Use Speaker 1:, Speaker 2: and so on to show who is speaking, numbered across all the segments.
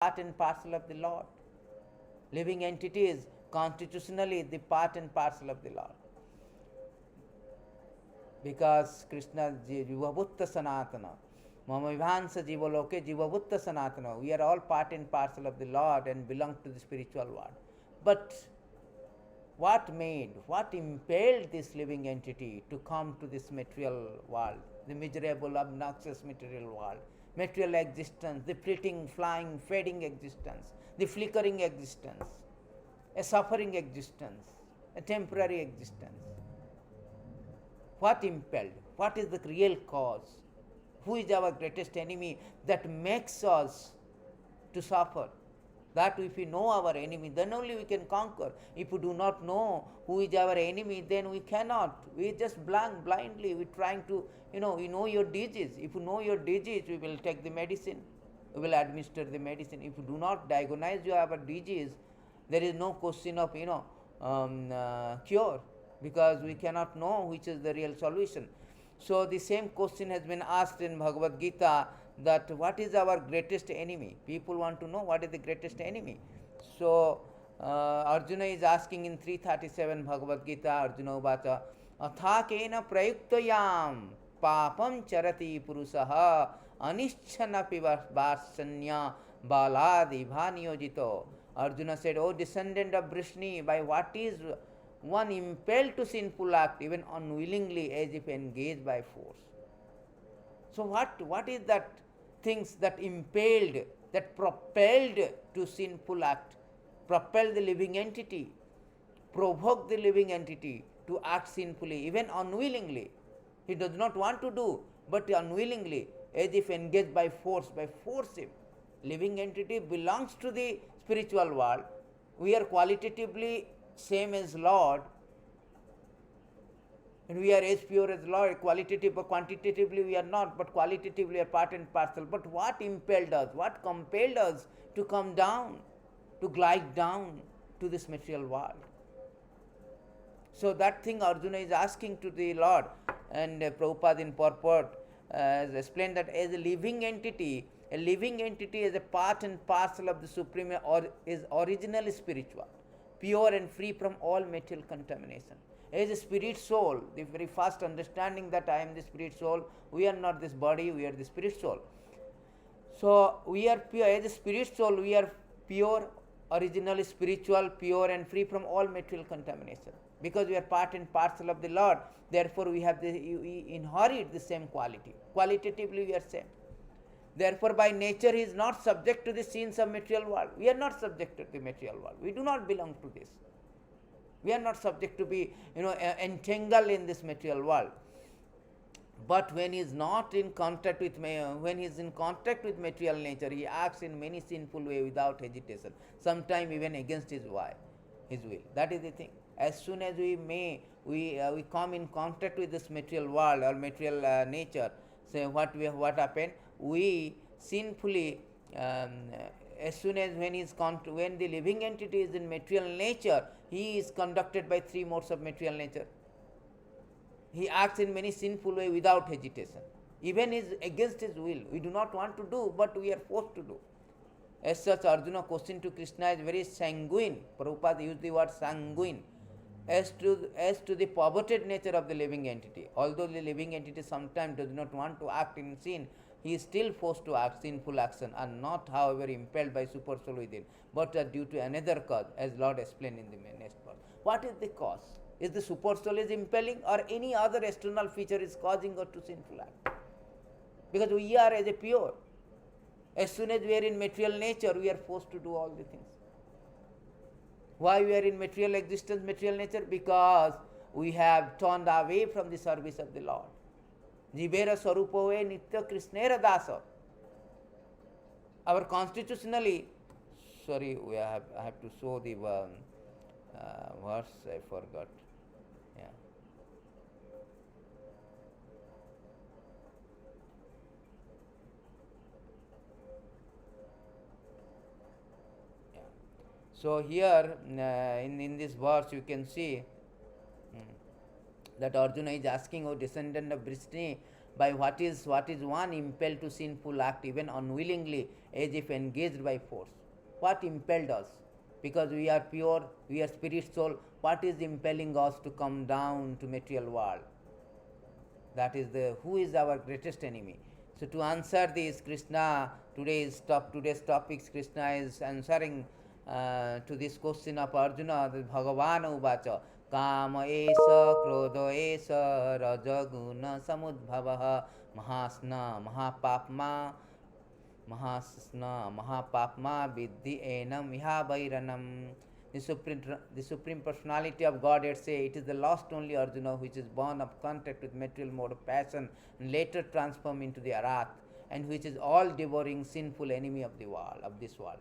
Speaker 1: part and parcel of the Lord. Living entity is constitutionally the part and parcel of the Lord. Because Krishna Jivabhutta Sanatana, Mamavivansa Jivaloke Jivabhutta Sanatana, we are all part and parcel of the Lord and belong to the spiritual world. But what impelled this living entity to come to this material world, the miserable, obnoxious material world, material existence, the fleeting, flying, fading existence, the flickering existence, a suffering existence, a temporary existence? What impelled? What is the real cause? Who is our greatest enemy that makes us to suffer? That if we know our enemy, then only we can conquer. If we do not know who is our enemy, then we cannot. We just blindly, we trying to, you know your disease. If you know your disease, we will take the medicine. We will administer the medicine. If you do not diagnose your disease, there is no question of, cure, because we cannot know which is the real solution. So the same question has been asked in Bhagavad Gita, that what is our greatest enemy? People want to know what is the greatest enemy. So Arjuna is asking in 337 Bhagavad Gita, Arjuna Uvacha, Athakena prayuktayam papam charati purusaha anischanapi varsanya baladi bhaniyojito. Arjuna said, O descendant of Vrishni, by what is one impelled to sinful act, even unwillingly, as if engaged by force? So what is that things that impelled, that propelled to sinful act, propelled the living entity, provoked the living entity to act sinfully, even unwillingly? He does not want to do, but unwillingly, as if engaged by force, him. Living entity belongs to the spiritual world. We are qualitatively same as Lord, and we are as pure as Lord. Qualitative or quantitatively we are not, but qualitatively we are part and parcel. But what impelled us, what compelled us to come down, to glide down to this material world? So that thing Arjuna is asking to the Lord, and Prabhupada in purport has explained that as a living entity is a part and parcel of the Supreme, or is originally spiritual, pure and free from all material contamination. As a spirit soul, the very first understanding that I am the spirit soul, we are not this body, we are the spirit soul. So we are pure, as a spirit soul, we are pure, originally spiritual, pure and free from all material contamination. Because we are part and parcel of the Lord, therefore we inherit the same quality. Qualitatively we are same. Therefore, by nature, he is not subject to the sins of material world. We are not subject to the material world. We do not belong to this. We are not subject to be, entangled in this material world. But when he is not in contact with, when he is in contact with material nature, he acts in many sinful way without hesitation. Sometimes even against his will. That is the thing. As soon as we come in contact with this material world or material nature, so what happened? We sinfully, as soon as when the living entity is in material nature, he is conducted by three modes of material nature. He acts in many sinful way without hesitation. Even is against his will. We do not want to do, but we are forced to do. As such, Arjuna's question to Krishna is very sanguine. Prabhupada used the word sanguine. As to the perverted nature of the living entity. Although the living entity sometimes does not want to act in sin, he is still forced to act sinful action, and not, however, impelled by super soul within, but due to another cause, as Lord explained in the next verse. What is the cause? Is the super soul is impelling, or any other external feature is causing us to sinful act? Because we are as a pure. As soon as we are in material nature, we are forced to do all the things. Why we are in material existence, material nature? Because we have turned away from the service of the Lord. Jivera Sarupove Nitya Krishnera Dasa. Our constitutionally, sorry, I have to show the verse, I forgot. Yeah. So here in this verse you can see that Arjuna is asking, O descendant of Vrishni, by what is one impelled to sinful act even unwillingly, as if engaged by force. What impelled us? Because we are pure, we are spirit soul. What is impelling us to come down to material world? That is the who is our greatest enemy. So to answer this, Krishna today's topics, Krishna is answering to this question of Arjuna. Bhagavan uvacha काम एष क्रोध एष रजगुण समुद्भवः महास्न महापाप्मा विद्धि annum इहा वैरणम. The Supreme Personality of Godhead say it is the lost only Arjuna which is born of contact with material mode of passion and later transformed into the Arath, and which is all devouring sinful enemy of the world, of this world.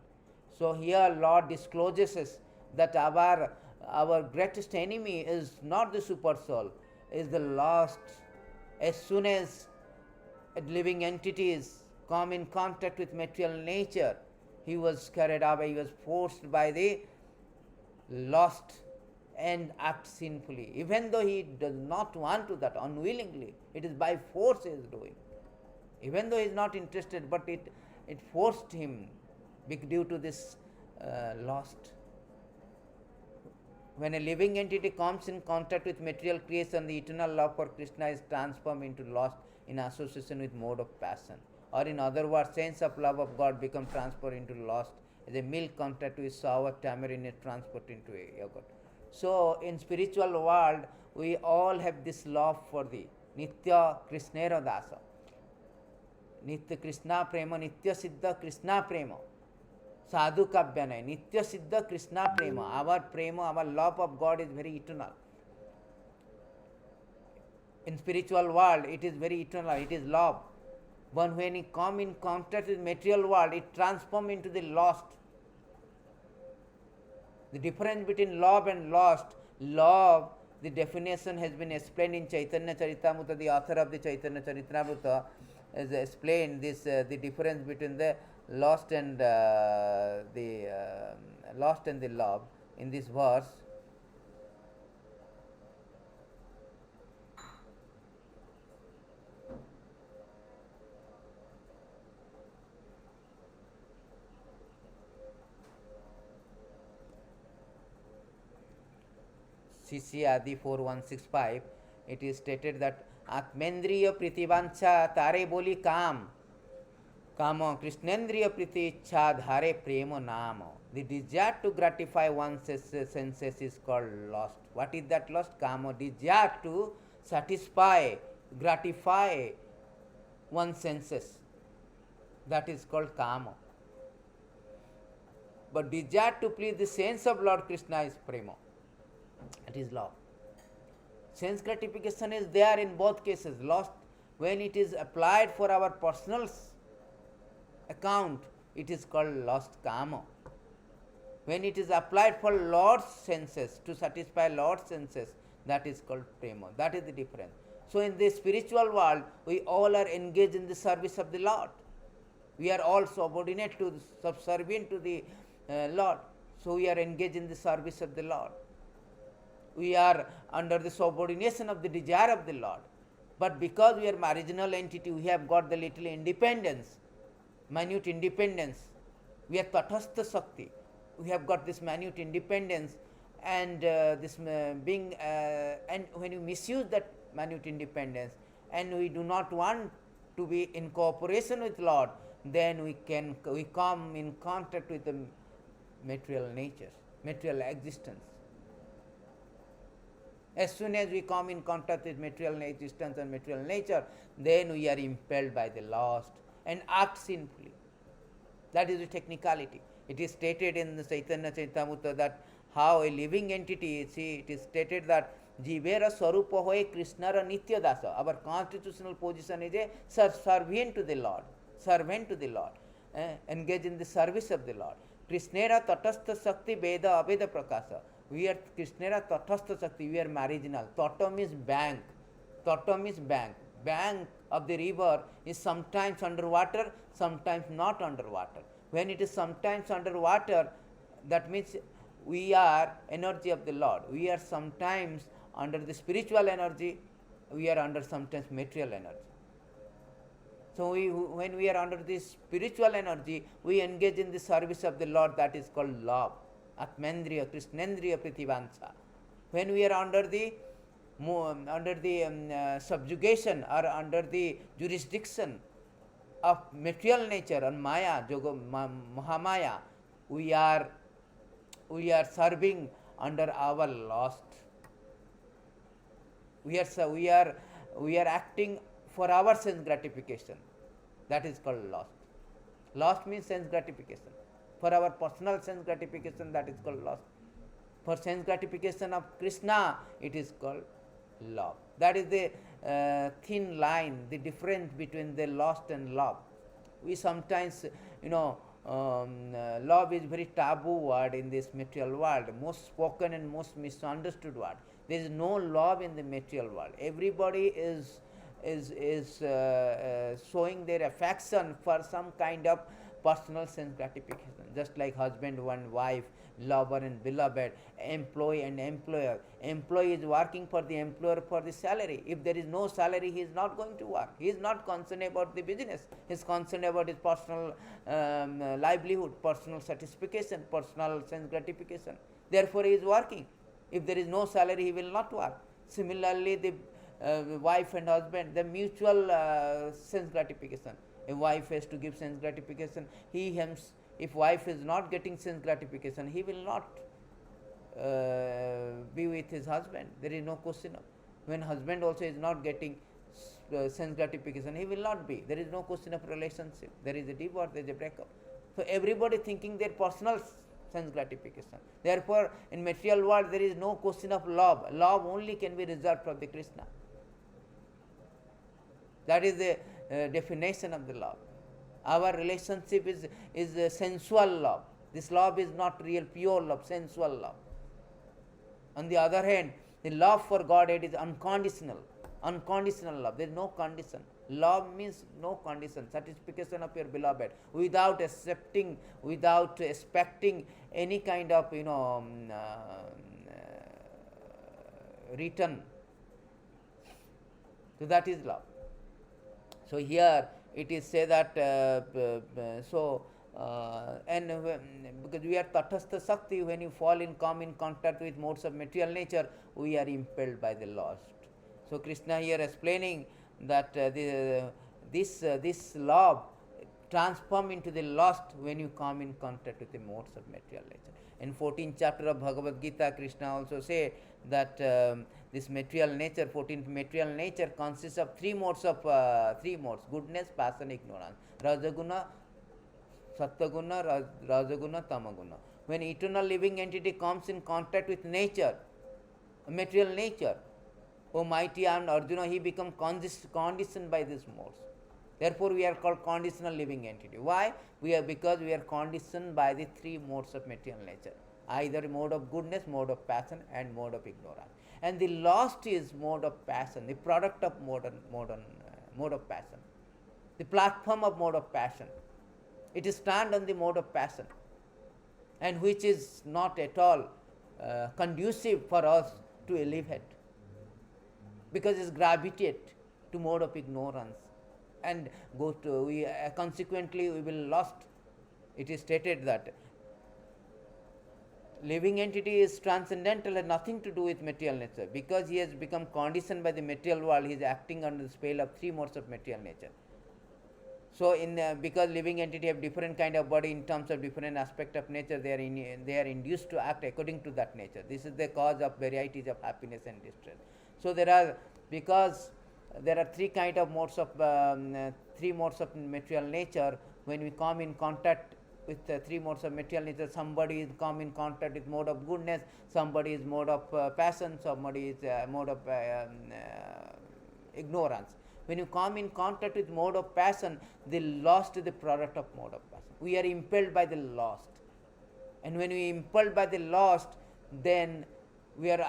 Speaker 1: So here Lord discloses us that our greatest enemy is not the super soul, is the lost. As soon as living entities come in contact with material nature, he was carried away, he was forced by the lost and act sinfully. Even though he does not want to that, unwillingly, it is by force he is doing. Even though he is not interested, but it forced him due to this lost. When a living entity comes in contact with material creation, the eternal love for Krishna is transformed into lost in association with mode of passion. Or in other words, sense of love of God becomes transferred into lost as a milk contact with sour tamarind is transferred into a yogurt. So in spiritual world, we all have this love for the Nitya Krishnera Dasa. Nitya Krishna Prema, Nitya Siddha Krishna Prema. Sadhu Kavya nahi, Nitya Siddha Krishna Prema. Our prema, our love of God is very eternal. In spiritual world, it is very eternal, it is love. But when it come in contact with material world, it transforms into the lost. The difference between love and lost, love, the definition has been explained in Chaitanya Charitamrita. The author of the Chaitanya Charitamrita has explained this, the difference between the lost and the love in this verse. CC Adi 4165, it is stated that Atmendriya Pritivancha Tare Boli Kam Kama Krishnendriya Priti Ichha Dhare Prema Nama. The desire to gratify one's senses is called lust. What is that lust? Kama, desire to satisfy, gratify one's senses. That is called kama. But desire to please the sense of Lord Krishna is prema. It is love. Sense gratification is there in both cases. Lust, when it is applied for our personal account, it is called lust kama. When it is applied for Lord's senses, to satisfy Lord's senses, that is called prema. That is the difference. So in the spiritual world, we all are engaged in the service of the Lord. We are all subordinate to, subservient to the Lord. So we are engaged in the service of the Lord. We are under the subordination of the desire of the Lord. But because we are marginal entity, we have got the little independence, minute independence. We are Tathastha Shakti. We have got this minute independence, and this being, and when you misuse that minute independence, and we do not want to be in cooperation with Lord, then we come in contact with the material nature, material existence. As soon as we come in contact with material existence and material nature, then we are impelled by the lust and act sinfully. That is the technicality. It is stated in the Chaitanya Charitamrita that how a living entity, see, it is stated that Jivera Swarupa hoye Krishnara Nitya Dasa. Our constitutional position is a servant to the Lord, servant to the Lord, engage in the service of the Lord. Krishnera Tatastha Shakti Veda Aveda Prakasa. We are Krishnera Tathastha Shakti, we are marginal. Tata means bank. Tata means bank. Bank of the river is sometimes underwater, sometimes not underwater. When it is sometimes underwater, that means we are energy of the Lord. We are sometimes under the spiritual energy, we are under sometimes material energy. So when we are under this spiritual energy, we engage in the service of the Lord. That is called love. Atmendriya, Krishnendriya, Prithivansa. When we are under the subjugation or under the jurisdiction of material nature and Maya, Mahamaya, we are serving under our lust. We are acting for our sense gratification. That is called lust. Lust means sense gratification. For our personal sense gratification, that is called lust. For sense gratification of Krishna, it is called love. That is the thin line, the difference between the lust and love. We sometimes, love is very taboo word in this material world, most spoken and most misunderstood word. There is no love in the material world. Everybody is showing their affection for some kind of personal sense gratification, just like husband and wife, lover and beloved, employee and employer. Employee is working for the employer for the salary. If there is no salary, he is not going to work. He is not concerned about the business. He is concerned about his personal livelihood, personal satisfaction, personal sense gratification. Therefore, he is working. If there is no salary, he will not work. Similarly, the wife and husband, the mutual sense gratification. A wife has to give sense gratification. If wife is not getting sense gratification, he will not be with his husband. There is no question of. When husband also is not getting sense gratification, he will not be. There is no question of relationship. There is a divorce, there is a breakup. So everybody thinking their personal sense gratification. Therefore, in material world, there is no question of love. Love only can be reserved for the Krishna. That is the definition of the love. Our relationship is a sensual love. This love is not real pure love, sensual love. On the other hand, the love for Godhead is unconditional. Unconditional love. There is no condition. Love means no condition. Satisfaction of your beloved without accepting, without expecting any kind of return. So that is love. So here it is said that because we are Tathastha Sakti, when you come in contact with modes of material nature, we are impelled by the lust. So Krishna here explaining that this love transform into the lust when you come in contact with the modes of material nature. In 14th chapter of Bhagavad Gita, Krishna also say that this material nature, 14th material nature consists of three modes, goodness, passion, ignorance. Rajaguna, Sattaguna, Rajaguna, Tamaguna. When eternal living entity comes in contact with nature, material nature, O mighty armed Arjuna, he becomes conditioned by these modes. Therefore, we are called conditional living entity. Why? Because we are conditioned by the three modes of material nature. Either mode of goodness, mode of passion, and mode of ignorance. And the last is mode of passion, the product of mode of passion, the platform of mode of passion. It is stand on the mode of passion, and which is not at all conducive for us to elevate, because it gravitate to mode of ignorance, and consequently we will lost. It is stated that living entity is transcendental, has nothing to do with material nature. Because he has become conditioned by the material world, he is acting under the spell of three modes of material nature. So, because living entity have different kind of body in terms of different aspect of nature, they are induced to act according to that nature. This is the cause of varieties of happiness and distress. So, because there are three kind of modes of three modes of material nature. When we come in contact with three modes of material nature, somebody is come in contact with mode of goodness, somebody is mode of passion, somebody is mode of ignorance. When you come in contact with mode of passion, the lust is the product of mode of passion. We are impelled by the lust, and when we are impelled by the lust, then we are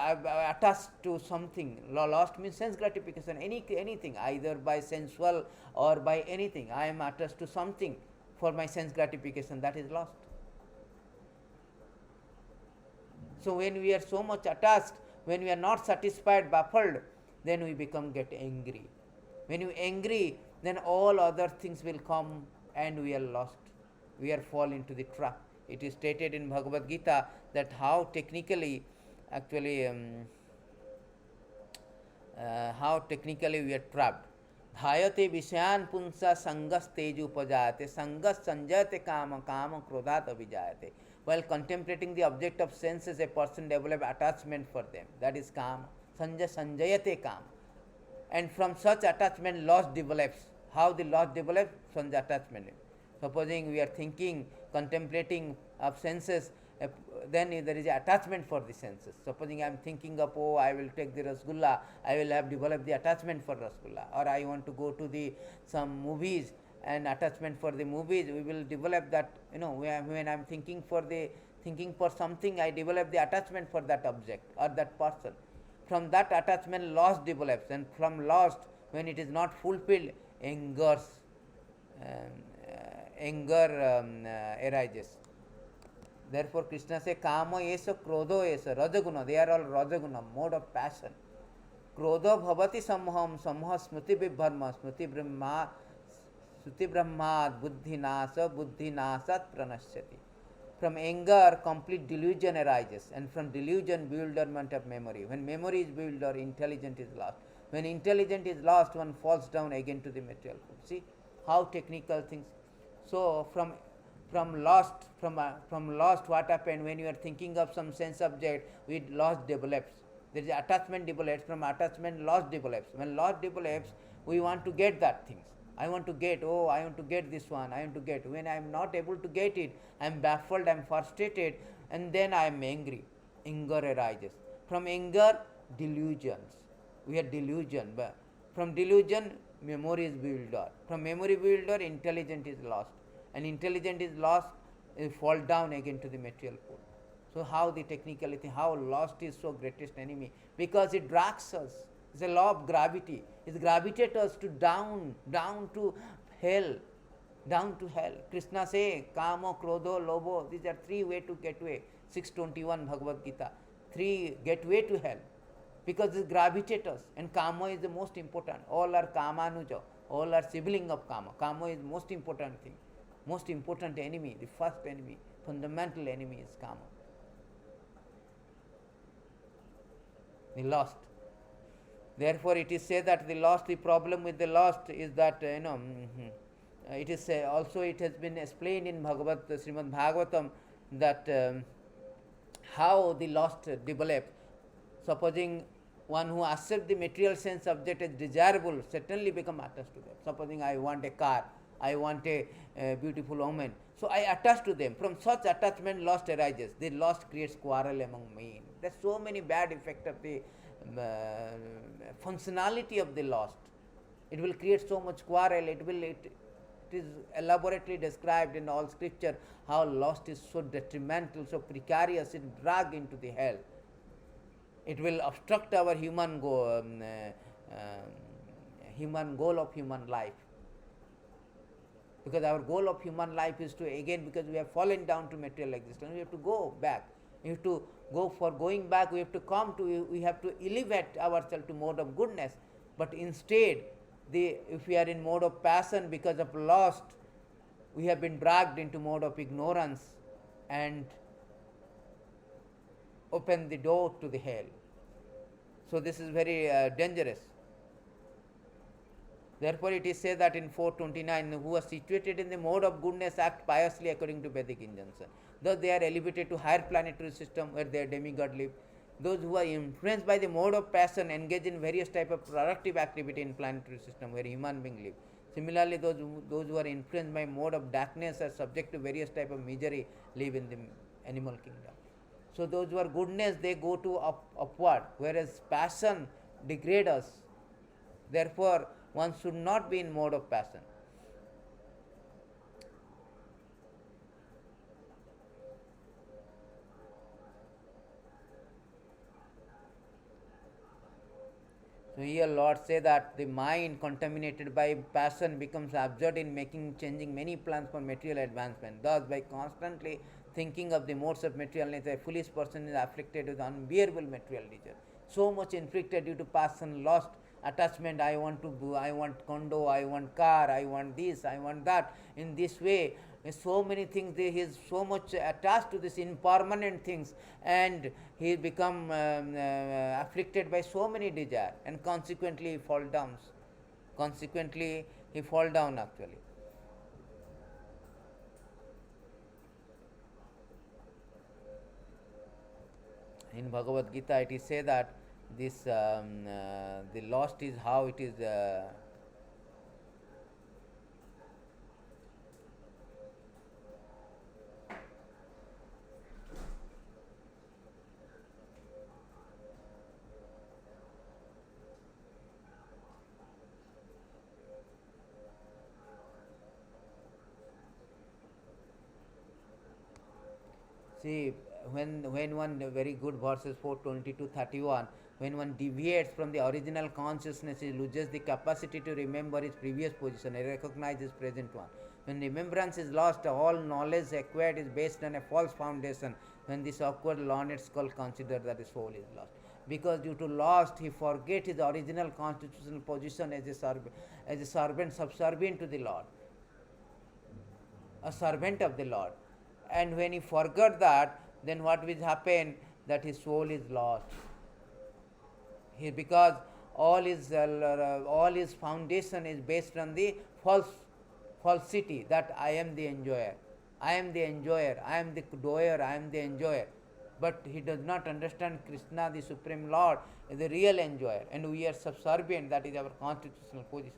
Speaker 1: attached to something. Lust means sense gratification, anything, either by sensual or by anything. I am attached to something for my sense gratification, that is lust. So when we are so much attached, when we are not satisfied, baffled, then we get angry. When you angry, then all other things will come and we are lost. We are fall into the trap. It is stated in Bhagavad Gita that how technically, actually, how technically we are trapped. धायते विषयान पुंसा संगस तेज उपजायते संगस संजयते काम काम क्रोधात अभिजायते. While contemplating the object of senses, a person develops attachment for them. That is kama. Sanjayate kama. And from such attachment, loss develops. How the loss develops? From the attachment. Supposing we are thinking, contemplating of senses, then there is attachment for the senses. Supposing I am thinking of, oh, I will take the rasgulla, I will have developed the attachment for rasgulla, or I want to go to the some movies and attachment for the movies, we will develop that. When I am thinking for something, I develop the attachment for that object or that person. From that attachment, loss develops, and from loss, when it is not fulfilled, anger arises. Therefore, Krishna says, Kama esa, Krodho esa, Rajaguna. They are all Rajaguna, mode of passion. Krodho bhavati samham, samha smriti vibharma, smriti brahmad, buddhi nasat pranashyati. From anger, complete delusion arises, and from delusion, bewilderment of memory. When memory is bewildered, intelligence is lost. When intelligence is lost, one falls down again to the material food. See how technical things. So from lost, what happened when you are thinking of some sense object, with loss develops. There is attachment develops. From attachment, loss develops. When loss develops, we want to get that things. I want to get this one, I want to get. When I am not able to get it, I am baffled, I am frustrated, and then I am angry. Anger arises. From anger, delusions. We are delusion. But from delusion, memory is bewildered. From memory bewildered, intelligence is lost. And intelligence is lost, it fall down again to the material pool. So how the technicality, how lost is so greatest enemy? Because it drags us. It's a law of gravity. It gravitates us to down to hell. Down to hell. Krishna says, Kama, Krodho, Lobho, these are three ways to get away. 621 Bhagavad Gita. Three gateway to hell. Because it gravitates us. And Kama is the most important. All are Kamanuja. All are sibling of Kama. Kama is most important thing. Most important enemy, the first enemy, fundamental enemy is Kama. The lost. Therefore, it is said that the problem with the lost is that, it is also it has been explained in Srimad Bhagavatam that how the lost develop. Supposing one who accepts the material sense object as desirable, certainly become attached to them. Supposing I want a car, I want a beautiful woman, so I attach to them. From such attachment, lost arises. The lost creates quarrel among men. There are so many bad effects of the functionality of the lost. It will create so much quarrel. It is elaborately described in all scripture how lost is so detrimental, so precarious, it drags into the hell. It will obstruct our human goal of human life. Because our goal of human life is to, again, because we have fallen down to material existence, we have to go back. We have to go. For going back, we have to we have to elevate ourselves to mode of goodness. But instead, if we are in mode of passion because of lust, we have been dragged into mode of ignorance and open the door to the hell. So this is very dangerous. Therefore, it is said that in 429, who are situated in the mode of goodness act piously according to Vedic injunction. Thus, they are elevated to higher planetary system where their demigod live. Those who are influenced by the mode of passion engage in various type of productive activity in planetary system where human beings live. Similarly, those who are influenced by mode of darkness are subject to various type of misery, live in the animal kingdom. So those who are goodness, they go to upward, whereas passion degrades us. Therefore, one should not be in mode of passion. So here Lord say that the mind contaminated by passion becomes absurd in changing many plans for material advancement. Thus, by constantly thinking of the modes of material nature, a foolish person is afflicted with unbearable material nature. So much inflicted due to passion, lost attachment. I want to, I want condo, I want car, I want this, I want that. In this way, so many things, he is so much attached to this impermanent things, and he become afflicted by so many desire, and consequently he fall down. Consequently he fall down actually. In Bhagavad Gita it is said that this the lost is how it is see, when one very good verses 420 to 31, when one deviates from the original consciousness, he loses the capacity to remember his previous position and recognize his present one. When remembrance is lost, all knowledge acquired is based on a false foundation. When this awkward learned skull considers that the soul is lost, because due to lost he forget his original constitutional position as a servant subservient to the Lord, a servant of the Lord. And when he forgot that, then what will happen? That his soul is lost. He, because all his foundation is based on the falsity that I am the enjoyer, I am the enjoyer, I am the doer, I am the enjoyer. But he does not understand Krishna, the Supreme Lord, is the real enjoyer, and we are subservient. That is our constitutional position.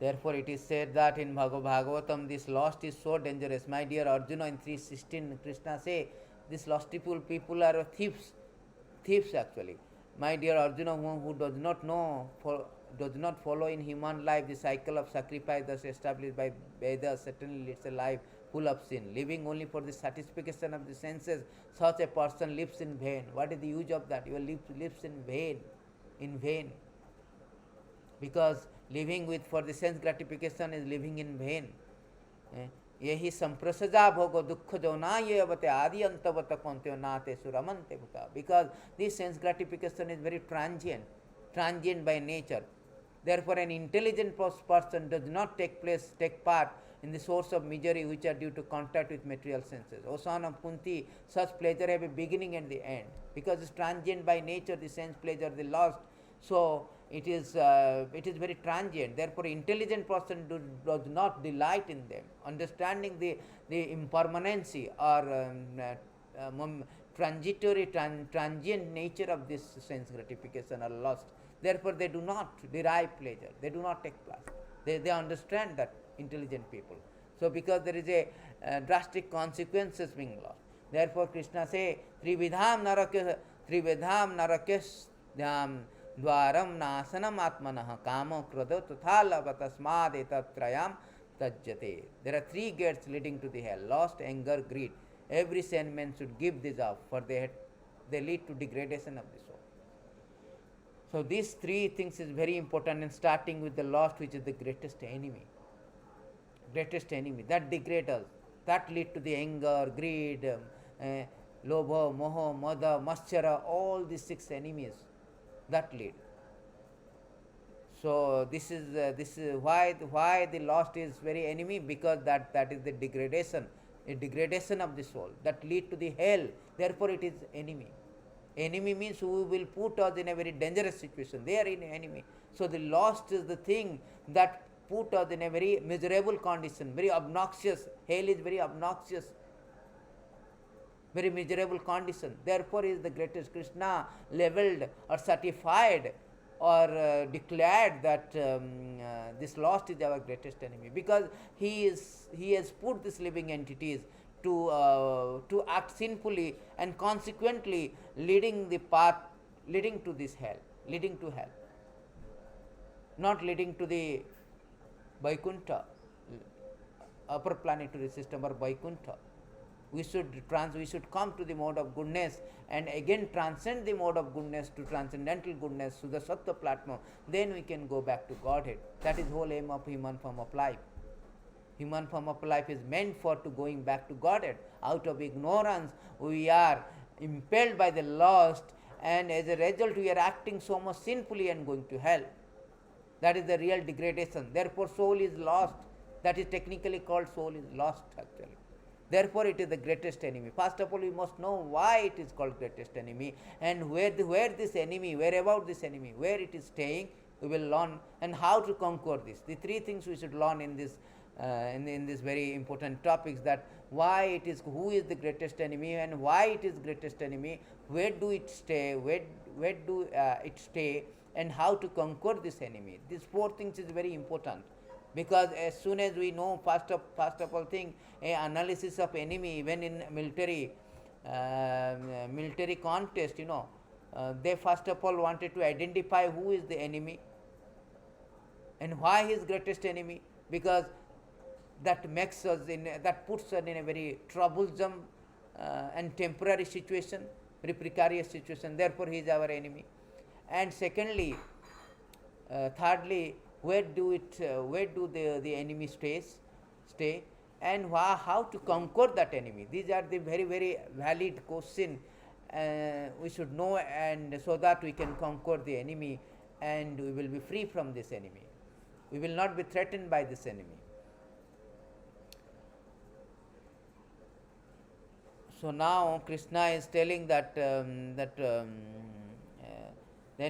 Speaker 1: Therefore, it is said that in Bhagavatam, this lost is so dangerous. My dear Arjuna, in 3:16, Krishna say, these lost people are thieves, thieves actually. My dear Arjuna, who does not know, does not follow in human life the cycle of sacrifice thus established by Vedas, certainly leads a life full of sin. Living only for the satisfaction of the senses, such a person lives in vain. What is the use of that? You lives in vain, in vain. Because living with for the sense gratification is living in vain. यही संप्रसजा भोगो दुख जो ना ये अवते आदि अंतवत कौंत्यो नाते सुरमंते भूता. Because this sense gratification is very transient by nature. Therefore, an intelligent person does not take part in the source of misery which are due to contact with material senses. O son of Kunti, such pleasure have a beginning and the end. Because it's transient by nature, the sense pleasure, the lost. So it is very transient. Therefore, intelligent person does not delight in them, understanding the impermanency or transient nature of this sense gratification or lust. Therefore, they do not derive pleasure. They do not take pleasure. They understand that, intelligent people. So, because there is a drastic consequences being lost. Therefore, Krishna say, Trividham narakes Dwaram नाशनम आत्मनः कामो क्रोधो तथा लभ तस्माद् एतत्त्रयम् त्यज्यते. There are three gates leading to the hell: lust, anger, greed. Every sane man should give these up, for they lead to degradation of the soul. So these three things is very important, and starting with the lust, which is the greatest enemy. Greatest enemy that degrades us, that lead to the anger, greed, lobha, moha, mada, maschara, all these 6 enemies that lead. So this is why the lost is very enemy, because that is the degradation, a degradation of the soul that lead to the hell. Therefore, it is enemy. Enemy means who will put us in a very dangerous situation. They are in enemy. So the lost is the thing that put us in a very miserable condition, very obnoxious. Hell is very obnoxious, very miserable condition. Therefore, is the greatest. Krishna leveled or certified or declared that this lost is our greatest enemy, because he has put these living entities to act sinfully, and consequently leading the path leading to this hell, leading to hell, not leading to the Vaikuntha, upper planetary system, or Vaikuntha. We should come to the mode of goodness and again transcend the mode of goodness to transcendental goodness, to the Sattva platform. Then we can go back to Godhead. That is the whole aim of human form of life. Human form of life is meant for to going back to Godhead. Out of ignorance, we are impelled by the lust, and as a result we are acting so much sinfully and going to hell. That is the real degradation. Therefore, soul is lost. That is technically called soul is lost actually. Therefore, it is the greatest enemy. First of all, we must know why it is called greatest enemy and where this enemy, where about this enemy, where it is staying. We will learn and how to conquer this. The three things we should learn in this in this very important topics, that why it is, who is the greatest enemy and why it is greatest enemy, where do it stay, where do it stay, and how to conquer this enemy. These four things is very important, because as soon as we know first of all thing, a analysis of enemy, even in military contest, they first of all wanted to identify who is the enemy and why he is greatest enemy, because that makes us that puts us in a very troublesome and temporary situation, very precarious situation. Therefore, he is our enemy. And secondly, thirdly, where do the enemy stay, and how to conquer that enemy. These are the very, very valid question we should know, and so that we can conquer the enemy and we will be free from this enemy. We will not be threatened by this enemy. So now Krishna is telling that then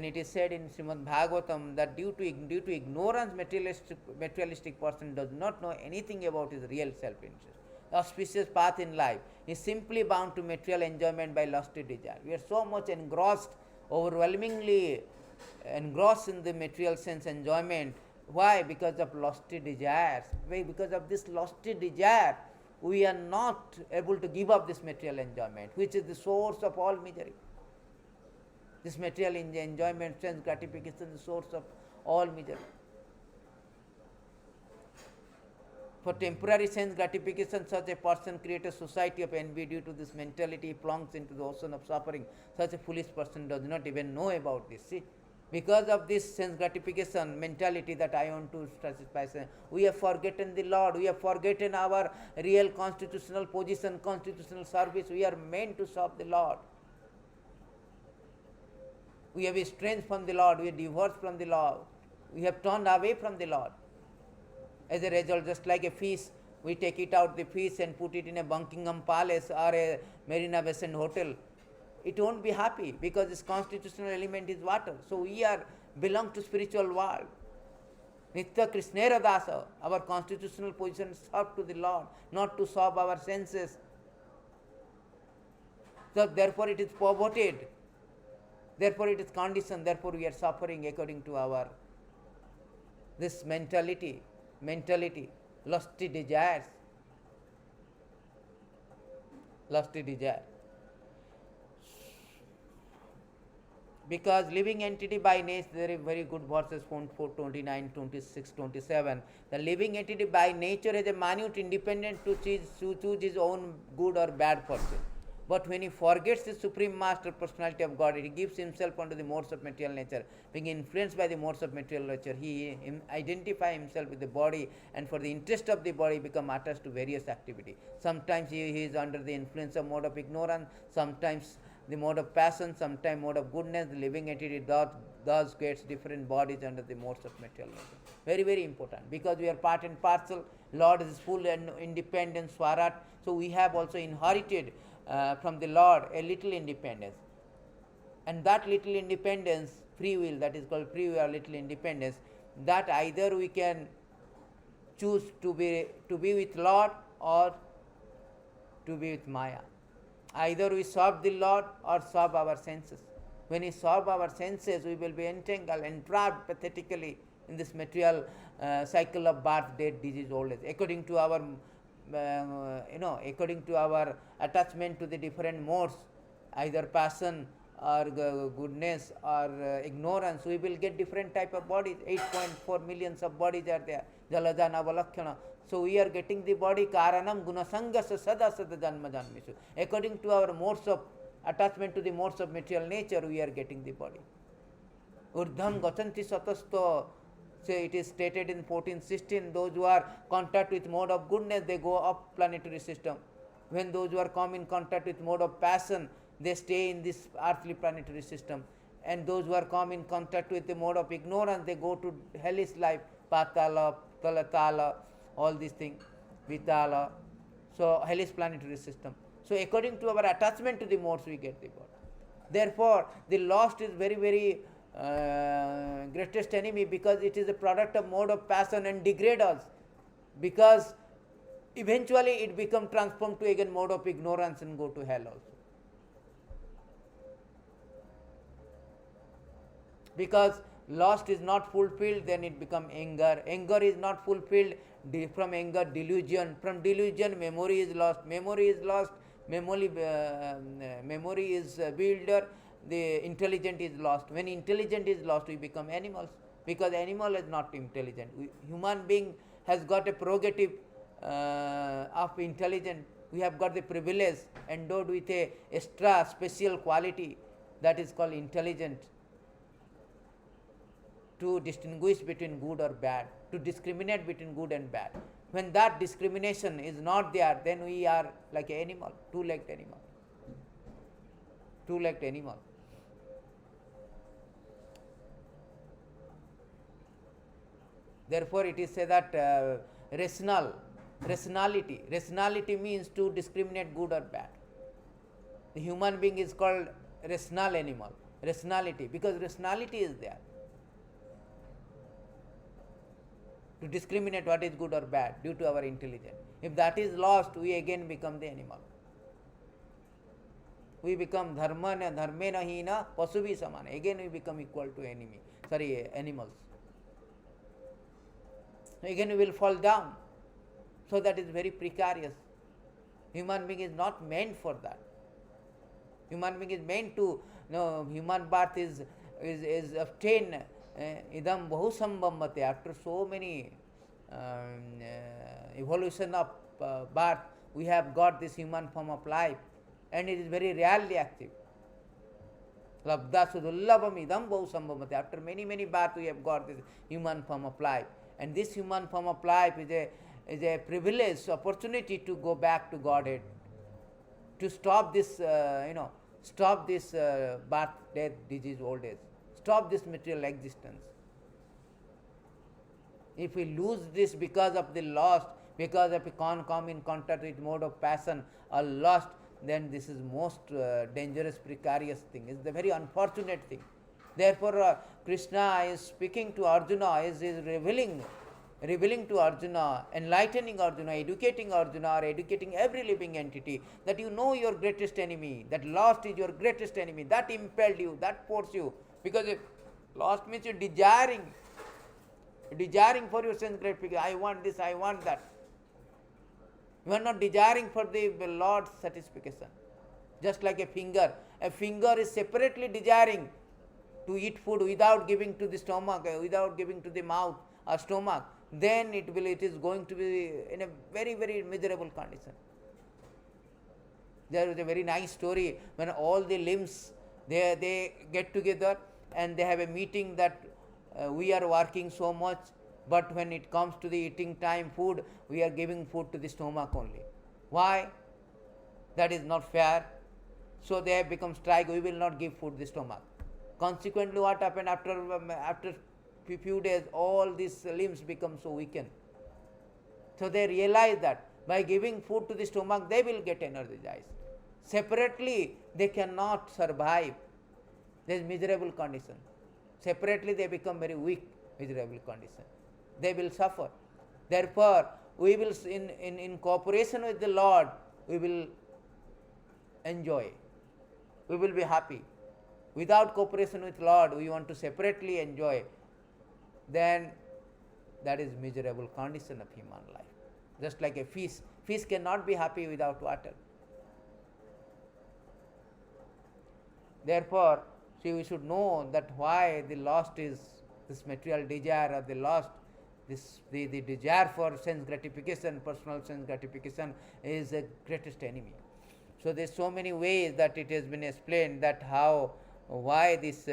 Speaker 1: it is said in Srimad Bhagavatam that due to ignorance, materialistic person does not know anything about his real self-interest. The auspicious path in life is simply bound to material enjoyment by lusty desire. We are so much engrossed, overwhelmingly engrossed in the material sense enjoyment. Why? Because of lusty desires. Why? Because of this lusty desire, we are not able to give up this material enjoyment, which is the source of all misery. This material enjoyment, sense gratification, is the source of all misery. For temporary sense gratification, such a person creates a society of envy. Due to this mentality, he plunges into the ocean of suffering. Such a foolish person does not even know about this. See? Because of this sense gratification mentality that I want to satisfy, we have forgotten the Lord, we have forgotten our real constitutional position, constitutional service. We are meant to serve the Lord. We have estranged from the Lord, we have divorced from the Lord, we have turned away from the Lord. As a result, just like a fish, we take it out, the fish, and put it in a Buckingham Palace or a Marina Bay Sands hotel. It won't be happy because its constitutional element is water. So we belong to spiritual world. Nitya Krishnera Dasa, our constitutional position is serve to the Lord, not to serve our senses. So therefore it is perverted. Therefore it is conditioned. Therefore we are suffering according to our this mentality, lusty desires. Because living entity by nature, there is very good verses from 29, 26, 27. The living entity by nature is a minute independent to choose his own good or bad fortune. But when he forgets the supreme master personality of God, he gives himself unto the modes of material nature. Being influenced by the modes of material nature, he identifies himself with the body, and for the interest of the body become attached to various activity. Sometimes he is under the influence of mode of ignorance, sometimes the mode of passion, sometimes mode of goodness. The living entity thus gets different bodies under the modes of material nature. Very, very important, because we are part and parcel. Lord is full and independent Swarat. So we have also inherited from the Lord a little independence. And that little independence, free will, that is called free will or little independence, that either we can choose to be with Lord or to be with Maya. Either we serve the Lord or serve our senses. When we serve our senses, we will be entangled and trapped pathetically in this material cycle of birth, death, disease, old age. According to our according to our attachment to the different modes, either passion or goodness or ignorance, we will get different type of bodies. 8.4 millions of bodies are there. Jalaja Navalakshana. So we are getting the body karanam gunasangasa sada sada janma janmishu. According to our modes of attachment to the modes of material nature, we are getting the body. Urdham gachanti satasto. So it is stated in 14:16, those who are contact with mode of goodness, they go up planetary system. When those who are come in contact with mode of passion, they stay in this earthly planetary system. And those who are come in contact with the mode of ignorance, they go to hellish life, Patala, Talatala, all these things, Vitala. So hellish planetary system. So according to our attachment to the modes, we get the body. Therefore, the lost is very, very greatest enemy, because it is a product of mode of passion and degrade us. Because eventually it become transformed to again mode of ignorance and go to hell also. Because lost is not fulfilled, then it become anger. Anger is not fulfilled, from anger delusion. From delusion memory is lost. Memory is lost. Memory is builder. The intelligent is lost. When intelligent is lost, we become animals. Because animal is not intelligent. Human being has got a prerogative of intelligence. We have got the privilege endowed with a extra special quality that is called intelligent, to distinguish between good or bad, to discriminate between good and bad. When that discrimination is not there, then we are like an animal, two-legged animal. Two-legged animal. Therefore, it is said that rationality means to discriminate good or bad. The human being is called rational animal, rationality, because rationality is there to discriminate what is good or bad due to our intelligence. If that is lost, we again become the animal. We become dharmena hina pasuvi samana. Again we become equal to animals. Again we will fall down. So that is very precarious. Human being is not meant for that. Human being is meant to, human birth is obtained idam bahusambhammate. After so many evolution of birth, we have got this human form of life, and it is very rarely active. Labda sudullabam idam bahusambhammate. After many births, we have got this human form of life, and this human form of life is a privileged opportunity to go back to Godhead, to stop this birth, death, disease, old age. Stop this material existence. If we lose this because of the lost, because of come in contact with mode of passion or lost, then this is most dangerous, precarious thing. It's a very unfortunate thing. Therefore, Krishna is speaking to Arjuna, is revealing to Arjuna, enlightening Arjuna, educating Arjuna, or educating every living entity, that you know your greatest enemy, that lost is your greatest enemy, that impelled you, that forced you. Because if lost means you're desiring for your sense gratification. I want this, I want that. You are not desiring for the Lord's satisfaction. Just like a finger. A finger is separately desiring to eat food without giving to the stomach, without giving to the mouth or stomach. Then it is going to be in a very, very miserable condition. There is a very nice story when all the limbs they get together and they have a meeting that we are working so much, but when it comes to the eating time, food, we are giving food to the stomach only. Why? That is not fair. So they have become strike. We will not give food to the stomach. Consequently, what happened after few days? All these limbs become so weakened. So they realize that by giving food to the stomach, they will get energized. Separately, they cannot survive. There is miserable condition. Separately, they become very weak, miserable condition. They will suffer. Therefore, we will, in cooperation with the Lord, we will enjoy. We will be happy. Without cooperation with Lord, we want to separately enjoy. Then that is miserable condition of human life. Just like a fish. Fish cannot be happy without water. Therefore, see, we should know that why the lost is this material desire, or the lost, the desire for sense gratification, personal sense gratification, is the greatest enemy. So there's so many ways that it has been explained that why this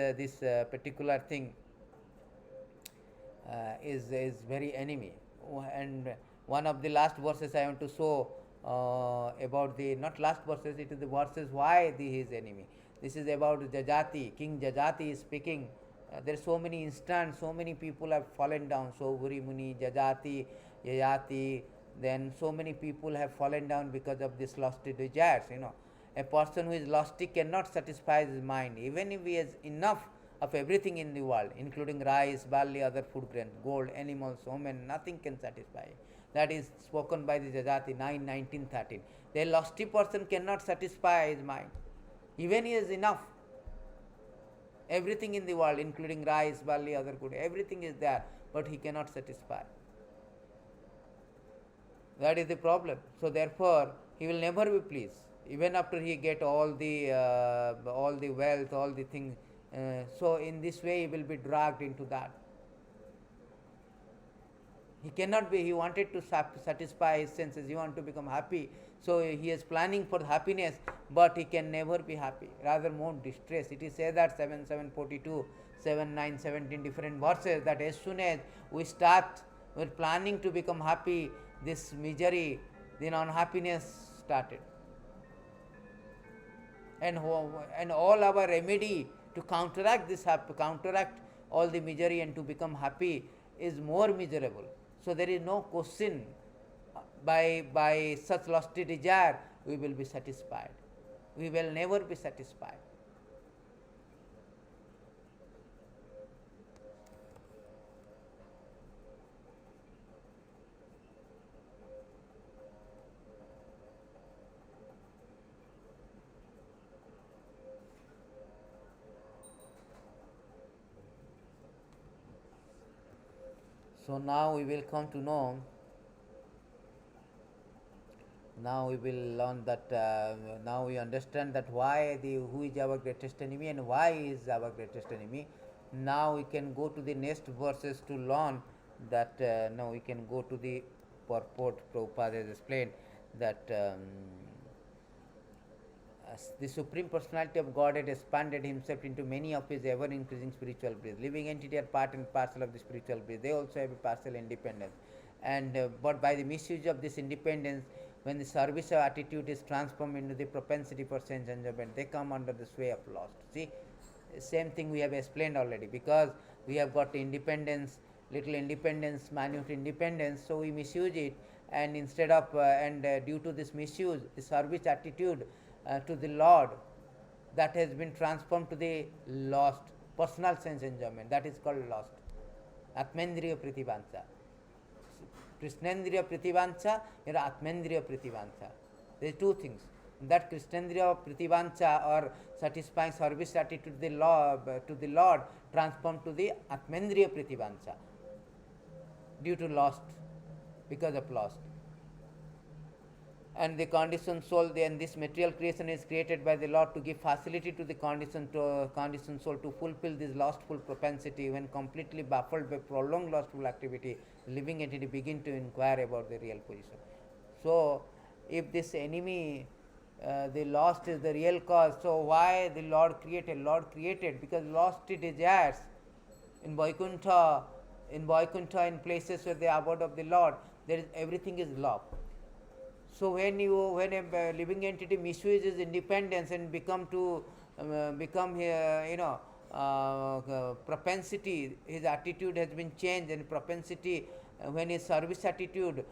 Speaker 1: particular thing is very enemy. And one of the last verses I want to show about the not last verses, it is the verses why he is enemy. This is about Jajati. King Jajati is speaking. There are so many instances, so many people have fallen down. So Bhuri Muni, Jajati, Yayati, then so many people have fallen down because of this lusty desires. A person who is lusty cannot satisfy his mind, even if he has enough of everything in the world, including rice, barley, other food grains, gold, animals, women, nothing can satisfy. That is spoken by the Jajati 9:19:13. The lusty person cannot satisfy his mind, even he has enough. Everything in the world, including rice, barley, other good, everything is there, but he cannot satisfy. That is the problem. So therefore, he will never be pleased, even after he get all the wealth, all the things. So in this way, he will be dragged into that. He cannot be. He wanted to satisfy his senses. He want to become happy. So he is planning for happiness, but he can never be happy. Rather more distress. It is said that 7:42, 7:9:17 different verses, that as soon as we're planning to become happy, this misery, then unhappiness started. And all our remedy to counteract all the misery and to become happy is more miserable. So there is no question by such lusty desire we will be satisfied. We will never be satisfied. So now we will come to know. Now we will learn that. Now we understand that who is our greatest enemy and why is our greatest enemy. Now we can go to the next verses to learn that. Now we can go to the purport. Prabhupada has explained that. The Supreme Personality of God had expanded himself into many of his ever increasing spiritual bliss. Living entity are part and parcel of the spiritual bliss. They also have a partial independence. But by the misuse of this independence, when the service of attitude is transformed into the propensity for sense enjoyment, they come under the sway of lust. See, same thing we have explained already. Because we have got independence, little independence, minute independence, so we misuse it, and instead of due to this misuse, the service attitude to the Lord, that has been transformed to the lost personal sense enjoyment. That is called lost. Atmendriya Pritivancha. Krishnendriya Pritivancha and Atmendriya Pritivancha. There are two things. That Krishnendriya Pritivancha, or satisfying service attitude to the Lord, transformed to the Atmendriya Pritivancha due to lost, because of lost. And the conditioned soul, then this material creation is created by the Lord to give facility to the conditioned soul to fulfill this lustful propensity. When completely baffled by prolonged lustful activity, living entity begin to inquire about the real position. So, if this enemy, the lust is the real cause, so why the Lord created? Lord created because lusty desires in Vaikuntha, in places where the abode of the Lord, there is everything is love. So when a living entity misuses independence and become propensity, his attitude has been changed, and propensity, when his service attitude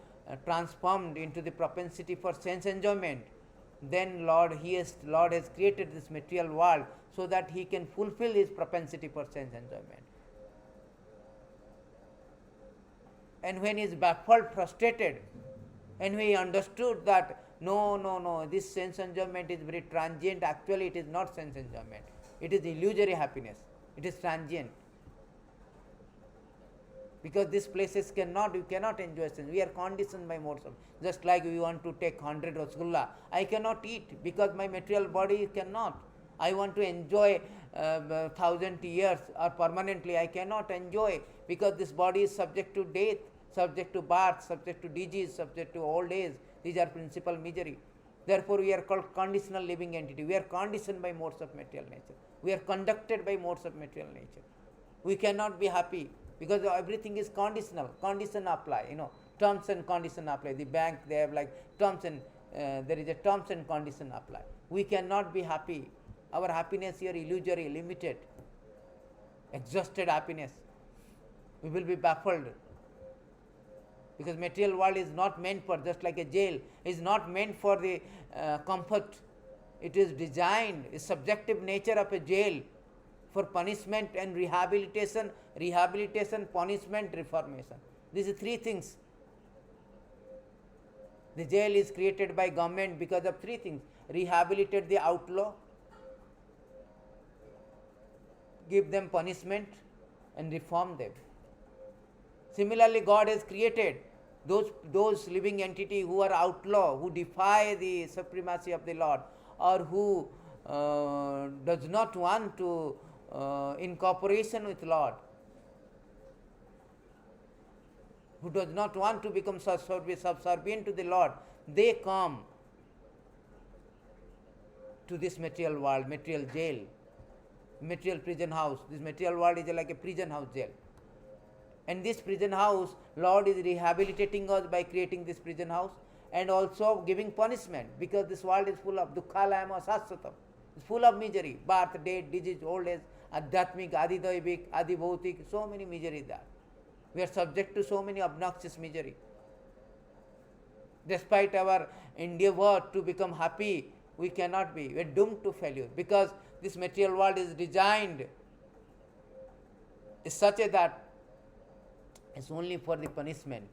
Speaker 1: transformed into the propensity for sense enjoyment, then Lord has created this material world so that he can fulfill his propensity for sense enjoyment. And when he is baffled, frustrated, and we understood that no, this sense enjoyment is very transient. Actually, it is not sense enjoyment. It is illusory happiness. It is transient. Because these places you cannot enjoy sense. We are conditioned by modes of. Just like we want to take 100 rasgulla, I cannot eat because my material body cannot. I want to enjoy 1,000 years or permanently. I cannot enjoy because this body is subject to death, subject to birth, subject to disease, subject to old age. These are principal misery. Therefore, we are called conditional living entity. We are conditioned by modes of material nature. We are conducted by modes of material nature. We cannot be happy because everything is conditional. Condition apply. Terms and condition apply. The bank, they have like terms and there is a terms and condition apply. We cannot be happy. Our happiness here illusory, limited, exhausted happiness. We will be baffled, because material world is not meant for, just like a jail is not meant for the comfort. It is designed, is subjective nature of a jail for punishment and rehabilitation, punishment, reformation. These are three things. The jail is created by government because of three things: rehabilitate the outlaw, give them punishment, and reform them. Similarly, God has created those living entity who are outlaw, who defy the supremacy of the Lord, or who does not want to incorporation with Lord, who does not want to become subservient to the Lord. They come to this material world, material jail, material prison house. This material world is like a prison house, jail. And this prison house, Lord is rehabilitating us by creating this prison house, and also giving punishment, because this world is full of dukkhalayama saswatam. It's full of misery, birth, death, disease, old age, adhyatmic, adidaivik, adibhautik, so many misery there. We are subject to so many obnoxious misery. Despite our endeavor to become happy, we cannot be. We are doomed to failure, because this material world is designed is such a that it's only for the punishment.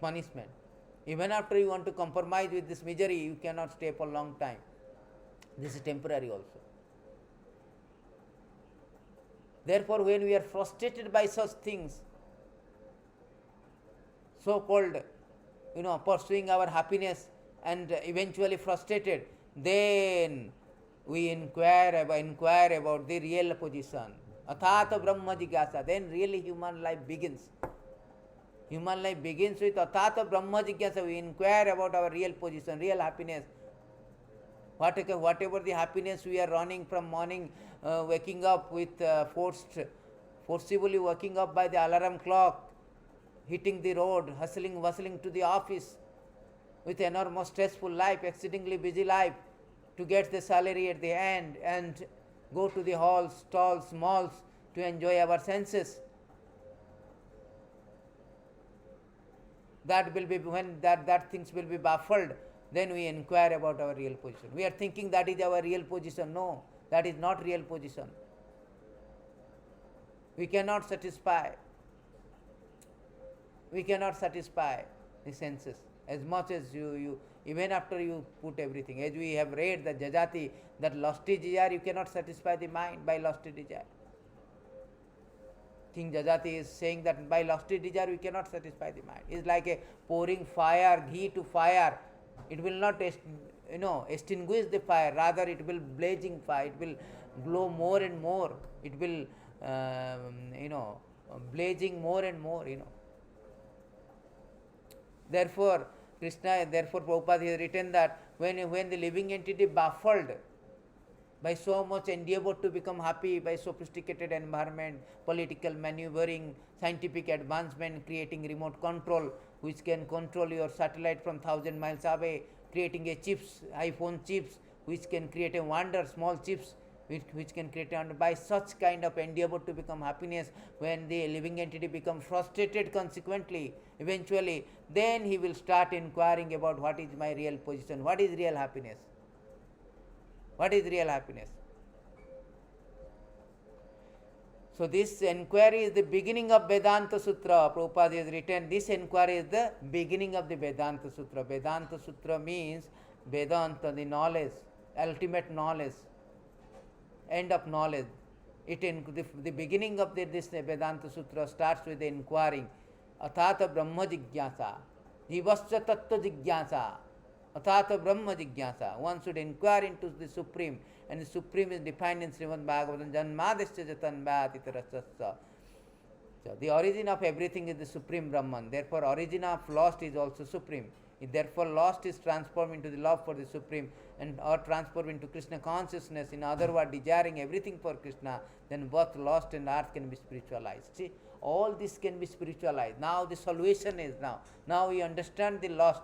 Speaker 1: Punishment. Even after you want to compromise with this misery, you cannot stay for a long time. This is temporary also. Therefore, when we are frustrated by such things, so-called, pursuing our happiness and eventually frustrated, then we inquire about the real position. Athata Brahma Jigyasa. Then really human life begins. Human life begins with Athata Brahma Jigyasa. We inquire about our real position, real happiness. Whatever the happiness we are running from morning, waking up with forcibly waking up by the alarm clock, hitting the road, hustling to the office, with enormous stressful life, exceedingly busy life, to get the salary at the end, and go to the halls, stalls, malls to enjoy our senses. That will be when that things will be baffled. Then we inquire about our real position. We are thinking that is our real position. No, that is not real position. We cannot satisfy. We cannot satisfy the senses as much as you even after you put everything. As we have read the Jajati, that lusty desire, you cannot satisfy the mind by lusty desire. King Jajati is saying that by lusty desire we cannot satisfy the mind. It's like a pouring fire, ghee to fire. It will not extinguish the fire, rather it will blazing fire. It will glow more and more. It will blazing more and more. Therefore Prabhupada has written that when the living entity baffled by so much endeavor to become happy, by sophisticated environment, political maneuvering, scientific advancement, creating remote control, which can control your satellite from 1,000 miles away, creating a chips, iPhone chips, which can create a wonder, small chips, which can create a wonder. By such kind of endeavor to become happiness, when the living entity becomes frustrated consequently, eventually, then he will start inquiring about what is my real position, what is real happiness. What is real happiness? So this inquiry is the beginning of Vedanta Sutra. Prabhupada has written, this inquiry is the beginning of the Vedanta Sutra. Vedanta Sutra means Vedanta, the knowledge, ultimate knowledge, end of knowledge. The beginning of this Vedanta Sutra starts with the inquiring. Athata Brahma Jigyasa, Jivasya Tattva Jigyasa. Athata Brahma Jigyasa. One should inquire into the Supreme, and the Supreme is defined in Srimad Bhagavatam, Janmadesya Jatan Bhatitarasya. So the origin of everything is the Supreme Brahman. Therefore, origin of lost is also Supreme. If therefore lost is transformed into the love for the Supreme, or transformed into Krishna consciousness, in other words, desiring everything for Krishna, then both lost and earth can be spiritualized. See, all this can be spiritualized. Now the solution is now we understand the lost.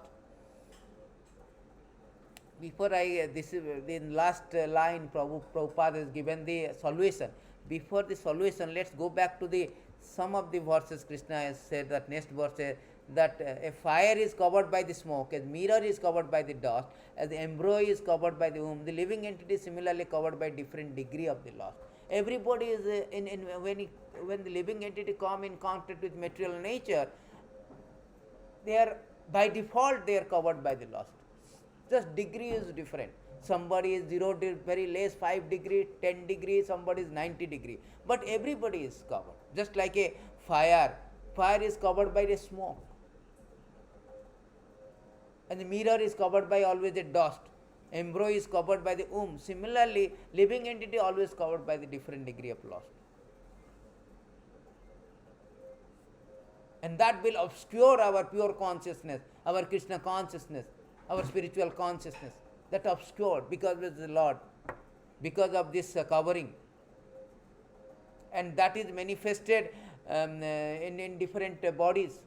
Speaker 1: Before this is the last line, Prabhupada has given the solution. Before the solution, let's go back to the some of the verses. Krishna has said that next verse that a fire is covered by the smoke, a mirror is covered by the dust, as the embryo is covered by the womb. The living entity is similarly covered by different degree of the loss. Everybody is when the living entity come in contact with material nature, they are by default they are covered by the loss. Just degree is different. Somebody is 0 very less 5 degree, 10 degree, somebody is 90 degree. But everybody is covered. Just like a fire. Fire is covered by the smoke. And the mirror is covered by always the dust. Embryo is covered by the womb. Similarly, living entity always covered by the different degree of loss. And that will obscure our pure consciousness, our Krishna consciousness, our spiritual consciousness. That obscured because of the Lord, because of this covering. And that is manifested in different bodies.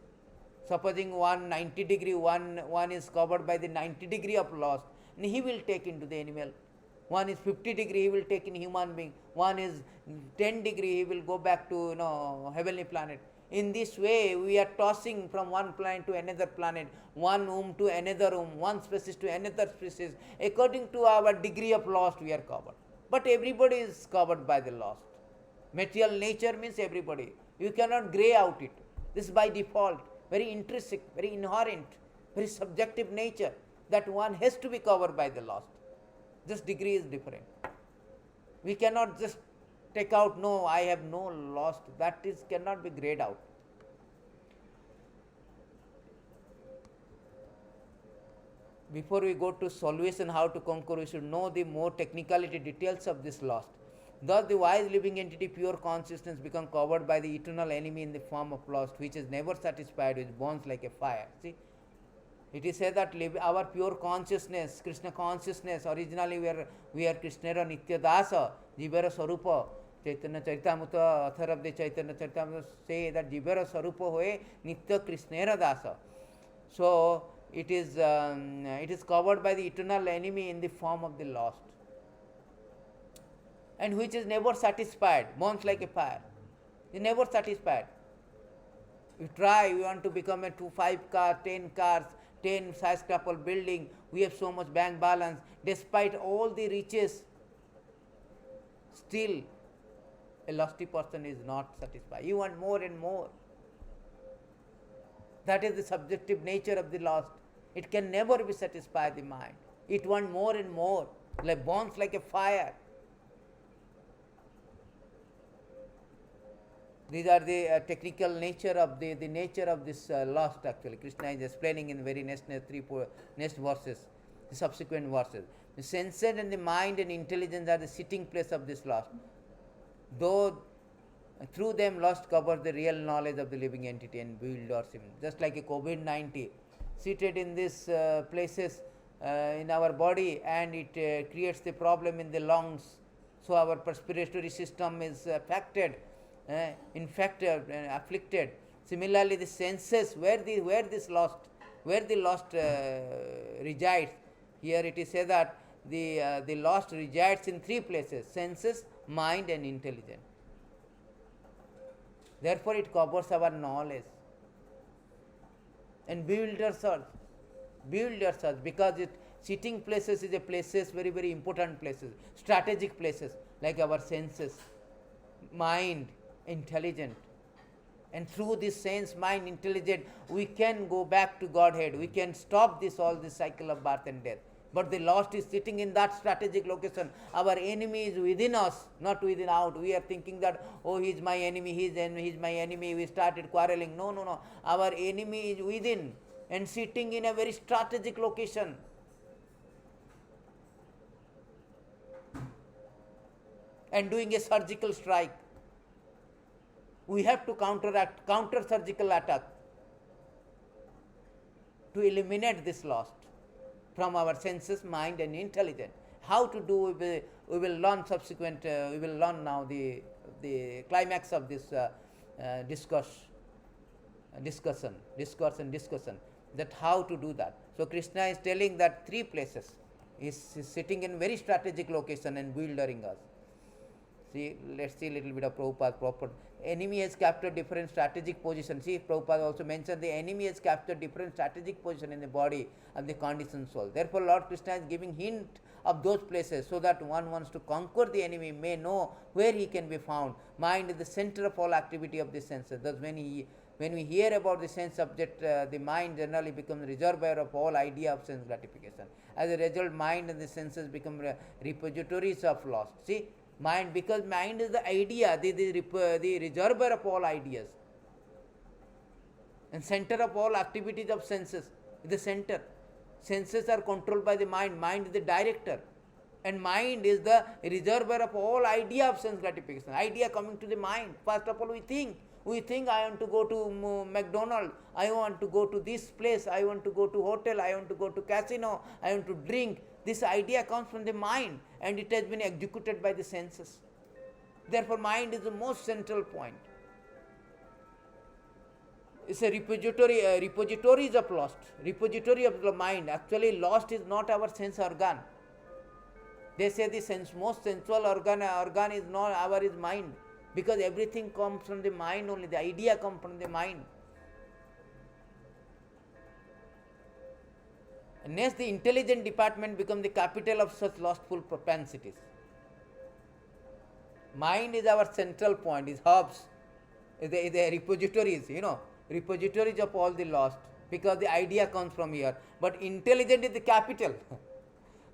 Speaker 1: Supposing 190 degree, one is covered by the 90 degree of loss, and he will take into the animal. One is 50 degree, he will take in human being. One is 10 degree, he will go back to heavenly planet. In this way, we are tossing from one planet to another planet, one womb to another womb, one species to another species. According to our degree of loss, we are covered. But everybody is covered by the lost. Material nature means everybody. You cannot grey out it. This is by default, very intrinsic, very inherent, very subjective nature that one has to be covered by the lost. This degree is different. We cannot just take out, no, I have no lost. That is cannot be grayed out. Before we go to solution, how to conquer, we should know the more technicality details of this lost. Thus, the wise living entity, pure consciousness, become covered by the eternal enemy in the form of lost, which is never satisfied, which burns like a fire. See, it is said that our pure consciousness, Krishna consciousness, originally we are Krishnera Nityadasa, Jivara Sarupa. Chaitanya Charitamrita, author of the Chaitanya Charitamrita, say that Jivara Sarupa hoye Nitya Krishnera Dasa. So it is covered by the eternal enemy in the form of the lost, and which is never satisfied, burns like a fire. Is never satisfied. We try, we want to become a 5 cars, 10 cars, 10 skyscraper building. We have so much bank balance. Despite all the riches, still a lusty person is not satisfied. You want more and more. That is the subjective nature of the lost. It can never be satisfied the mind. It wants more and more, like burns like a fire. These are the technical nature of the nature of this lost. Actually, Krishna is explaining in the very next verses, the subsequent verses. The senses and the mind and intelligence are the sitting place of this lost. Though through them lost covers the real knowledge of the living entity and bewilders him. Just like a COVID-19, seated in these places in our body, and it creates the problem in the lungs. So our respiratory system is affected, infected, afflicted. Similarly, the senses, where the lost resides. Here it is said that the lost resides in 3 places: senses, mind, and intelligence. Therefore, it covers our knowledge and bewilders us because it sitting places is a places, very, very important places, strategic places, like our senses, mind, intelligent. And through this sense, mind, intelligent, we can go back to Godhead. We can stop all this cycle of birth and death. But the lost is sitting in that strategic location. Our enemy is within us, not within out. We are thinking that, oh, he is my enemy, he is my enemy. We started quarreling. No. Our enemy is within and sitting in a very strategic location. And doing a surgical strike. We have to counter surgical attack to eliminate this lost from our senses, mind, and intelligence. How to do, we will learn subsequent, we will learn now the climax of this discourse, discourse and discussion, that how to do that. So Krishna is telling that three places. He is sitting in very strategic location and bewildering us. See, let's see a little bit of Prabhupada's proper. Enemy has captured different strategic positions. See, Prabhupada also mentioned the enemy has captured different strategic position in the body of the conditioned soul. Therefore, Lord Krishna is giving hint of those places so that one wants to conquer the enemy may know where he can be found. Mind is the center of all activity of the senses. Thus, when we hear about the sense subject, the mind generally becomes reservoir of all idea of sense gratification. As a result, mind and the senses become repositories of lost. See, mind, because mind is the idea, the reservoir of all ideas and center of all activities of senses. The center. Senses are controlled by the mind. Mind is the director. And mind is the reservoir of all idea of sense gratification. Idea coming to the mind. First of all, we think. We think, I want to go to McDonald's, I want to go to this place, I want to go to hotel, I want to go to casino, I want to drink. This idea comes from the mind and it has been executed by the senses. Therefore, mind is the most central point. It's a repositories of lost, repository of the mind. Actually, lost is not our sense organ. They say the most sensual organ is not our, is mind. Because everything comes from the mind only, the idea comes from the mind. And next, the intelligent department becomes the capital of such lustful propensities. Mind is our central point, is hubs, is the repositories, repositories of all the lost, because the idea comes from here. But intelligent is the capital.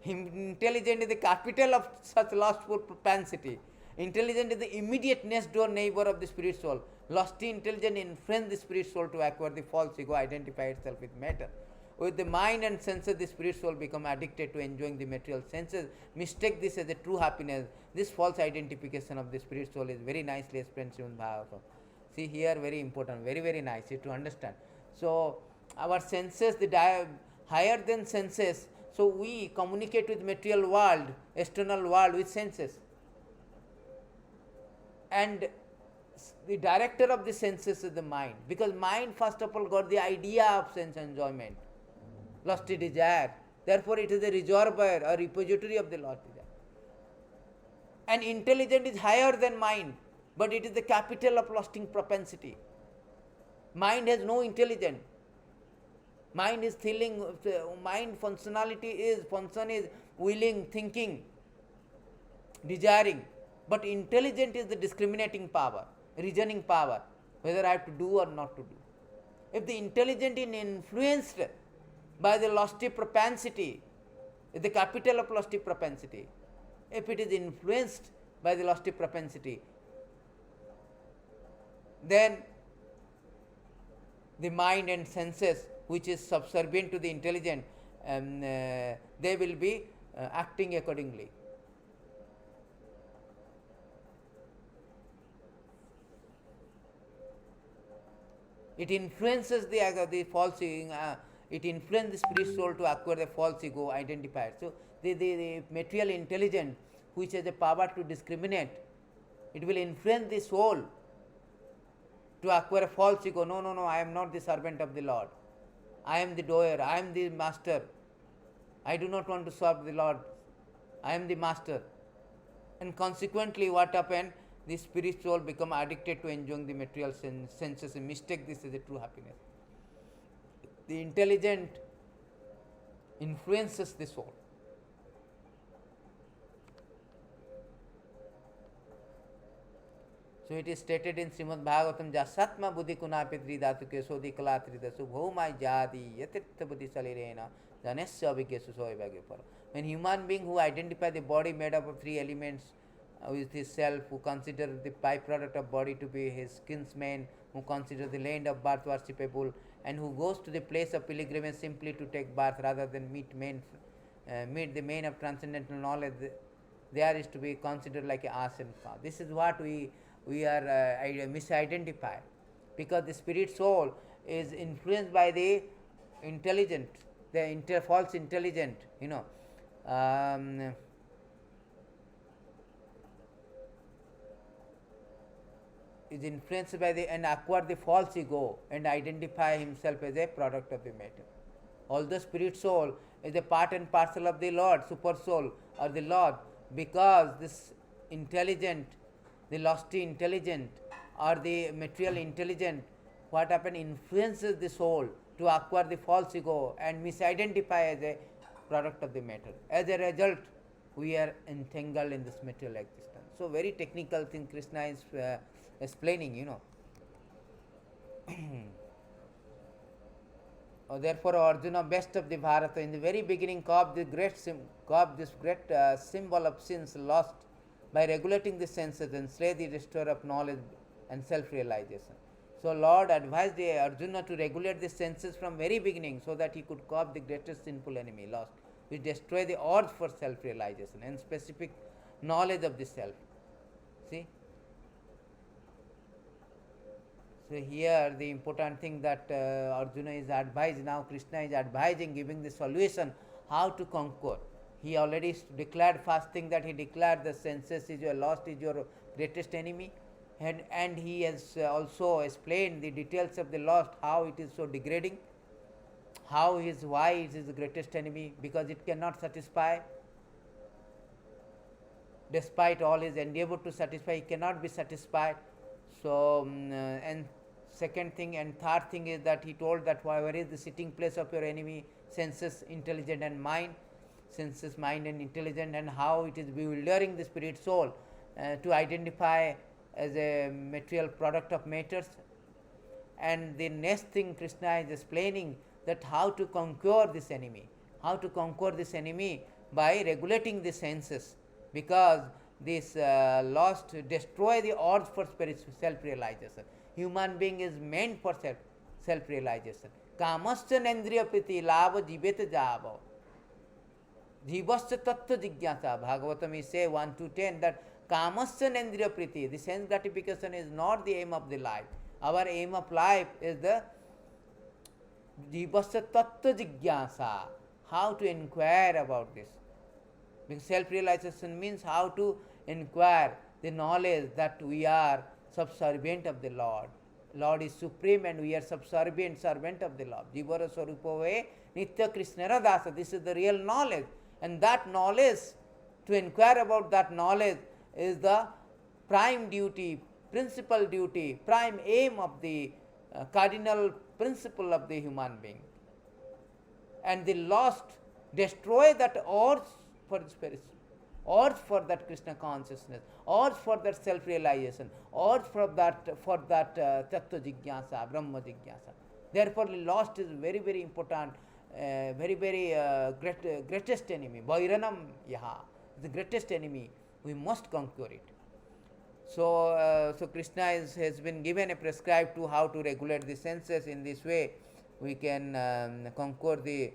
Speaker 1: Intelligent is the capital of such lustful propensity. Intelligent is the immediate next door neighbor of the spirit soul. Lusty intelligence influence the spirit soul to acquire the false ego, identify itself with matter. With the mind and senses, the spirit soul become addicted to enjoying the material senses, mistake this as a true happiness. This false identification of the spirit soul is very nicely explained in Bhagavatam. See here, very important, very, very nice to understand. So, our senses, higher than senses, so we communicate with material world, external world with senses. And the director of the senses is the mind, because mind first of all got the idea of sense enjoyment, lusty desire. Therefore, it is a reservoir or repository of the lost desire. And intelligence is higher than mind, but it is the capital of lusting propensity. Mind has no intelligence. Mind is feeling. Mind functionality is willing, thinking, desiring. But intelligent is the discriminating power, reasoning power, whether I have to do or not to do. If the intelligent is influenced by the lusty propensity, the capital of lusty propensity, if it is influenced by the lusty propensity, then the mind and senses, which is subservient to the intelligent, they will be acting accordingly. It influences the false ego, it influences the spirit soul to acquire the false ego identifier. So, the material intelligence, which has the power to discriminate, it will influence the soul to acquire a false ego. No, I am not the servant of the Lord. I am the doer, I am the master. I do not want to serve the Lord. I am the master. And consequently, what happened? The spirit soul become addicted to enjoying the material senses and mistake this as a true happiness. The intelligent influences the soul. So it is stated in Srimad Bhagavatam, Jasatma buddhi kunapi tridatu kesodi kala tridasu bhaumai jadi yatirtha buddhi salirena janesya abhigyasu soivagya. When human being who identify the body made up of three elements, with his self, who consider the byproduct of body to be his kinsman, who consider the land of birth worshipable, and who goes to the place of pilgrimage simply to take birth rather than meet the main of transcendental knowledge, there is to be considered like a ass and cow. This is what we are misidentify, because the spirit soul is influenced by the intelligent, false intelligent, is influenced by the and acquire the false ego and identify himself as a product of the matter. Although spirit soul is a part and parcel of the Lord, super soul or the Lord, because this intelligent, the lofty intelligent or the material intelligent, what happened influences the soul to acquire the false ego and misidentify as a product of the matter. As a result, we are entangled in this material existence. So very technical thing Krishna is explaining, you know. Therefore, Arjuna, best of the Bharata, in the very beginning, carved this great symbol of sins lost by regulating the senses and slay the destroyer of knowledge and self-realization. So, Lord advised Arjuna to regulate the senses from very beginning so that he could carve the greatest sinful enemy, lost, which destroy the urge for self-realization and specific knowledge of the self. See? So here the important thing that Arjuna is advised, now Krishna is advising, giving the solution how to conquer. He already declared first thing that he declared the senses is your lost is your greatest enemy, and he has also explained the details of the lost, how it is so degrading, why it is the greatest enemy, because it cannot satisfy. Despite all his endeavor to satisfy, he cannot be satisfied. So, and second thing and third thing is that he told that where is the sitting place of your enemy, senses, intelligent and mind, senses, mind and intelligent, and how it is bewildering the spirit soul to identify as a material product of matters. And the next thing Krishna is explaining that how to conquer this enemy, by regulating the senses, because this lost destroy the urge for self-realization. Human being is meant for self-realization. Kamasya nendriya priti lava jiveta java. Jivasya tattva jigyasa. Bhagavatam is say 1 to 10 that kamasya nendriya priti, the sense gratification is not the aim of the life. Our aim of life is the jivasya tattva jigyasa. How to inquire about this. Because self-realization means how to inquire the knowledge that we are subservient of the Lord. Lord is supreme and we are subservient servant of the Lord. Jivara Swarupave Nitya Krishnara Dasa. This is the real knowledge. And that knowledge, to inquire about that knowledge is the prime duty, principal duty, prime aim of the cardinal principle of the human being. And the lost destroy that urge for spirit, urge for that Krishna consciousness, urge for that self-realization, urge for that tattva jigyasa, brahma jigyasa. Therefore, the lost is very, very important, greatest enemy. Vairanam yaha, the greatest enemy. We must conquer it. So, Krishna has been given a prescribed to how to regulate the senses. In this way, we can conquer the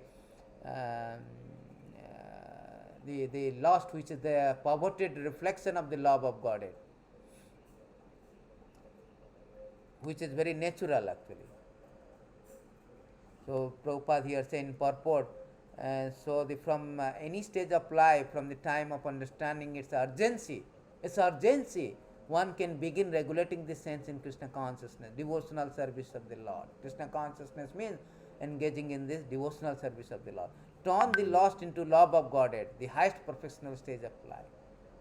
Speaker 1: lost, which is the perverted reflection of the love of Godhead, which is very natural actually. So Prabhupada here saying in purport, from any stage of life, from the time of understanding its urgency, one can begin regulating the sense in Krishna consciousness, devotional service of the Lord. Krishna consciousness means engaging in this devotional service of the Lord. Turn the lost into love of Godhead, the highest professional stage of life.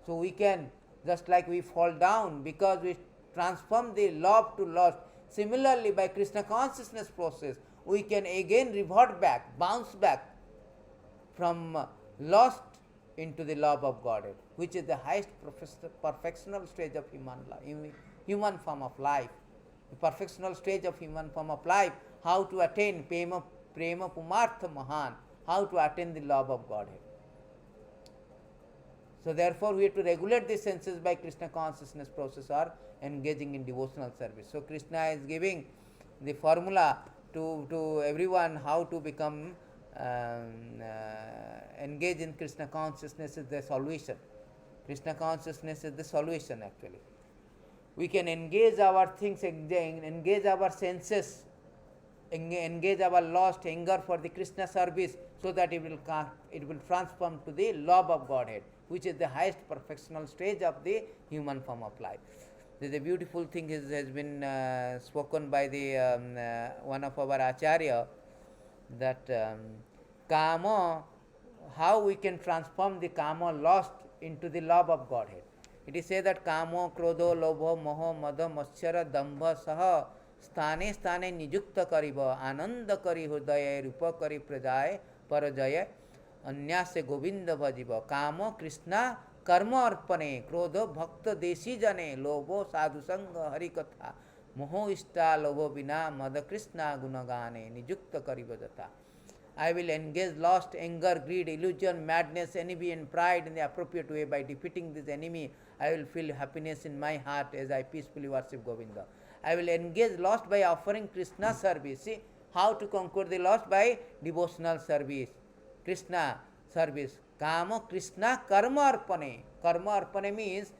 Speaker 1: So we can, just like we fall down because we transform the love to lost, similarly by Krishna consciousness process, we can again revert back, bounce back from lost into the love of Godhead, which is the highest perfectional stage of human form of life. The perfectional stage of human form of life, how to attain prema pumartha mahan, how to attain the love of Godhead. So therefore, we have to regulate the senses by Krishna consciousness process or engaging in devotional service. So Krishna is giving the formula to everyone how to become engage in Krishna consciousness is the solution. Krishna consciousness is the solution actually. We can engage our things, engage our senses, engage our lost anger for the Krishna service, so that it will transform to the love of Godhead, which is the highest perfectional stage of the human form of life. There's a beautiful thing has been spoken by the one of our acharya, that kama, how we can transform the kama lost into the love of Godhead. It is said that kamo, krodho, lobho, moho, madha, maschara, dambha, saha स्थाने स्थाने निजुक्त करिब आनंद करी हृदय रूप करी प्रजाय परजय अन्यासे गोविंद भजिब काम कृष्णा कर्म अर्पणे क्रोध भक्त देशी जने लोभो साधु संग हरि कथा मोह इष्टा लोभो बिना मद कृष्णा गुणगाने निजुक्त करिब जथा. I will engage lust, anger, greed, illusion, madness, envy, and pride in the appropriate way. By defeating this enemy, I will feel happiness in my heart as I peacefully worship Govinda. I will engage lust by offering Krishna service. See how to conquer the lust? By devotional service. Krishna service. Kama Krishna karma arpane. Karma arpane means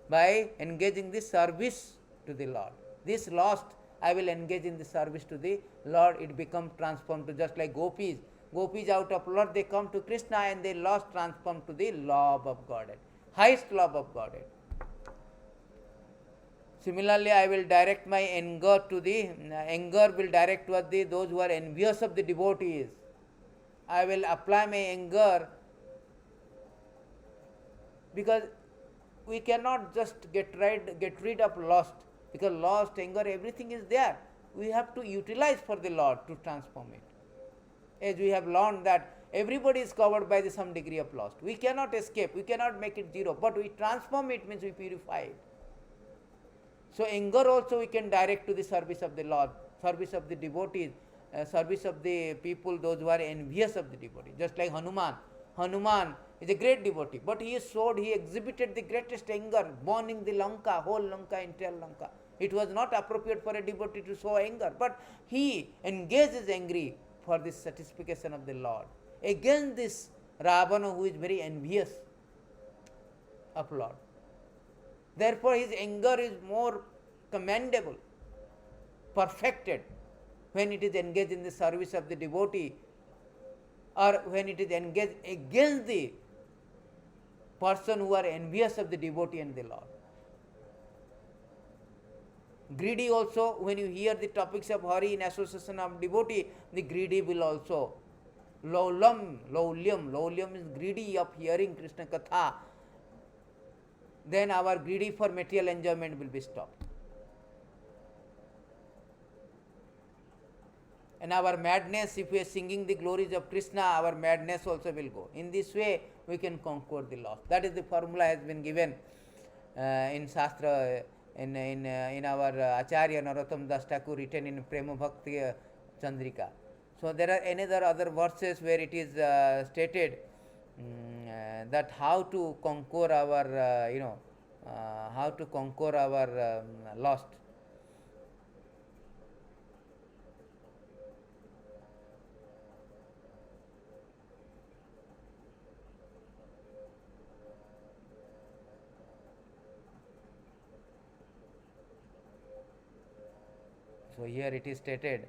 Speaker 1: by engaging the service to the Lord. This lust I will engage in the service to the Lord, it becomes transformed to just like gopis. Gopis out of Lord, they come to Krishna and they lost transformed to the love of Godhead, highest love of Godhead. Similarly, I will direct my anger to the, anger will direct towards the, those who are envious of the devotees. I will apply my anger, because we cannot just get rid of lust, because lust, anger, everything is there. We have to utilize for the Lord to transform it. As we have learned that everybody is covered by some degree of lust. We cannot escape, we cannot make it zero, but we transform it means we purify it. So anger also we can direct to the service of the Lord, service of the devotees, service of the people, those who are envious of the devotee. Just like Hanuman. Hanuman is a great devotee, but he exhibited the greatest anger, burning the Lanka, whole Lanka, entire Lanka. It was not appropriate for a devotee to show anger, but he engages angry for the satisfaction of the Lord. Against this Ravana, who is very envious of Lord. Therefore his anger is more commendable, perfected, when it is engaged in the service of the devotee, or when it is engaged against the person who are envious of the devotee and the Lord. Greedy also, when you hear the topics of Hari in association of devotee, the greedy will also. Laulyam is greedy of hearing Krishna Katha. Then our greedy for material enjoyment will be stopped. And our madness, if we are singing the glories of Krishna, our madness also will go. In this way, we can conquer the loss. That is the formula has been given in Shastra, in our Acharya Narottam Das Thakur, written in Prema Bhakti Chandrika. So there are another other verses where it is stated that how to conquer our, how to conquer our lust. So here it is stated,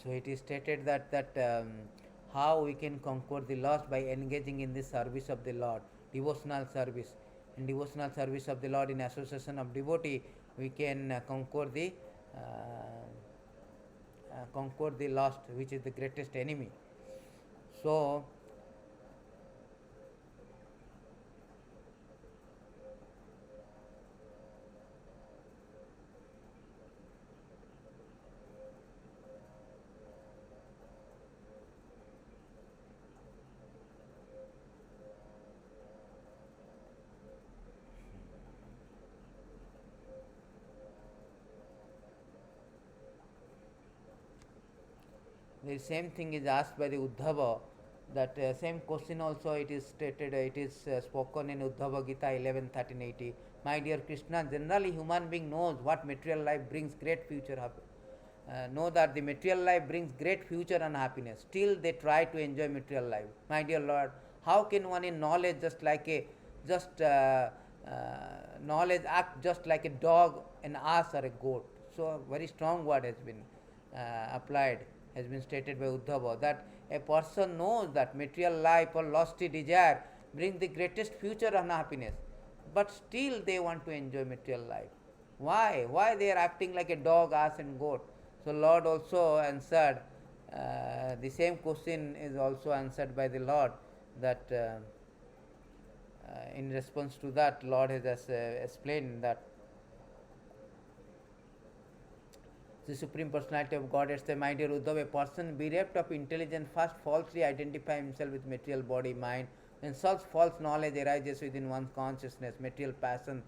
Speaker 1: so it is stated that how we can conquer the loss by engaging in the service of the Lord, devotional service. In devotional service of the Lord, in association of devotee, we can conquer the lust, which is the greatest enemy. So the same thing is asked by the Uddhava, that same question also it is stated, it is spoken in Uddhava Gita 11:1380. My dear Krishna, generally human being knows what material life brings great future know that the material life brings great future and happiness. Still they try to enjoy material life. My dear Lord, how can one in knowledge just like a just knowledge act just like a dog, an ass or a goat? So a very strong word has been applied, has been stated by Uddhava, that a person knows that material life or lusty desire brings the greatest future and happiness, but still they want to enjoy material life. Why? Why they are acting like a dog, ass, and goat? So Lord also answered. The same question is also answered by the Lord. That in response to that, Lord has explained that the Supreme Personality of God says, my dear Uddhav, a person bereft of intelligence first falsely identifies himself with material body, mind. When such false knowledge arises within one's consciousness, material passion,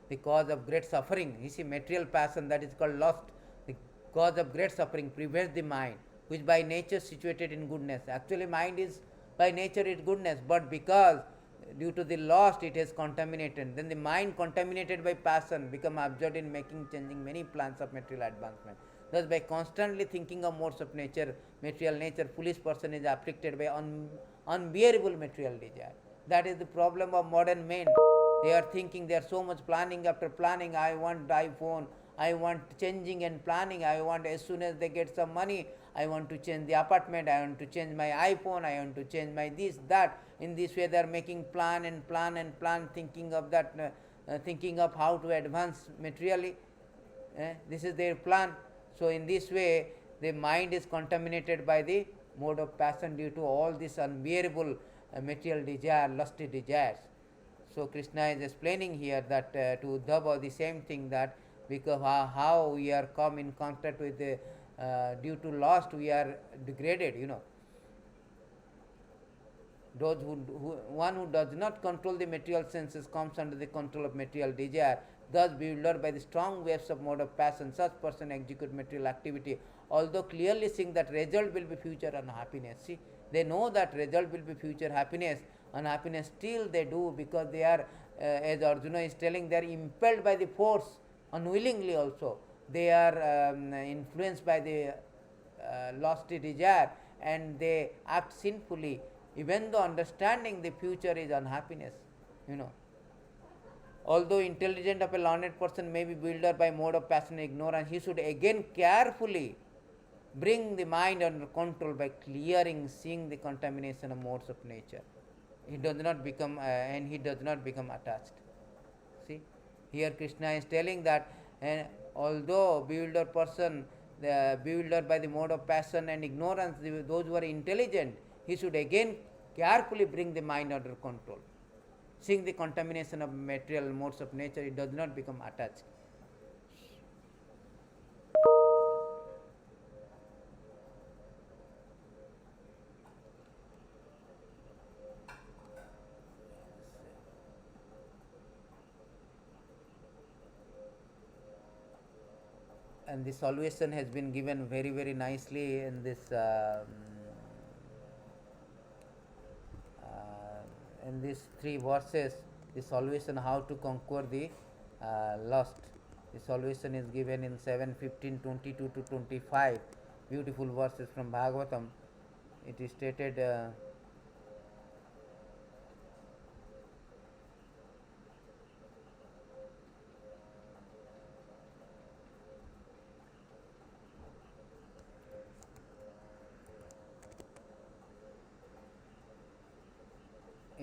Speaker 1: the cause of great suffering. You see, material passion, that is called lust, the cause of great suffering, prevents the mind, which by nature is situated in goodness. Actually, mind is by nature is goodness, but because due to the lust it is contaminated, then the mind contaminated by passion become absorbed in making changing many plans of material advancement. Thus, by constantly thinking of modes of nature, material nature, foolish person is afflicted by unbearable material desire. That is the problem of modern men. They are thinking, they are so much planning after planning. I want iPhone, I want changing and planning. I want as soon as they get some money, I want to change the apartment, I want to change my iPhone, I want to change my this, that. In this way, they are making plan and plan and plan, thinking of that, thinking of how to advance materially. This is their plan. So in this way, the mind is contaminated by the mode of passion due to all this unbearable material desire, lusty desires. So Krishna is explaining here that to Uddhava the same thing, that because how we are come in contact with the due to lust we are degraded. Those one who does not control the material senses comes under the control of material desire, thus bewildered by the strong waves of mode of passion. Such person execute material activity, although clearly seeing that result will be future unhappiness. See, they know that result will be future happiness, unhappiness, still they do, because they are, as Arjuna is telling, they are impelled by the force, unwillingly also. They are influenced by the lusty desire, and they act sinfully, even though understanding the future is unhappiness. you know Although intelligent of a learned person may be bewildered by mode of passion and ignorance, he should again carefully bring the mind under control by clearing, seeing the contamination of modes of nature. He does not become and he does not become attached. See, here Krishna is telling that although bewildered person, bewildered by the mode of passion and ignorance, those who are intelligent, he should again carefully bring the mind under control. Seeing the contamination of material modes of nature, it does not become attached. And the solution has been given very, very nicely in this in these three verses. The solution how to conquer the lust. The solution is given in 7:15, 22 to 25. Beautiful verses from Bhagavatam. It is stated.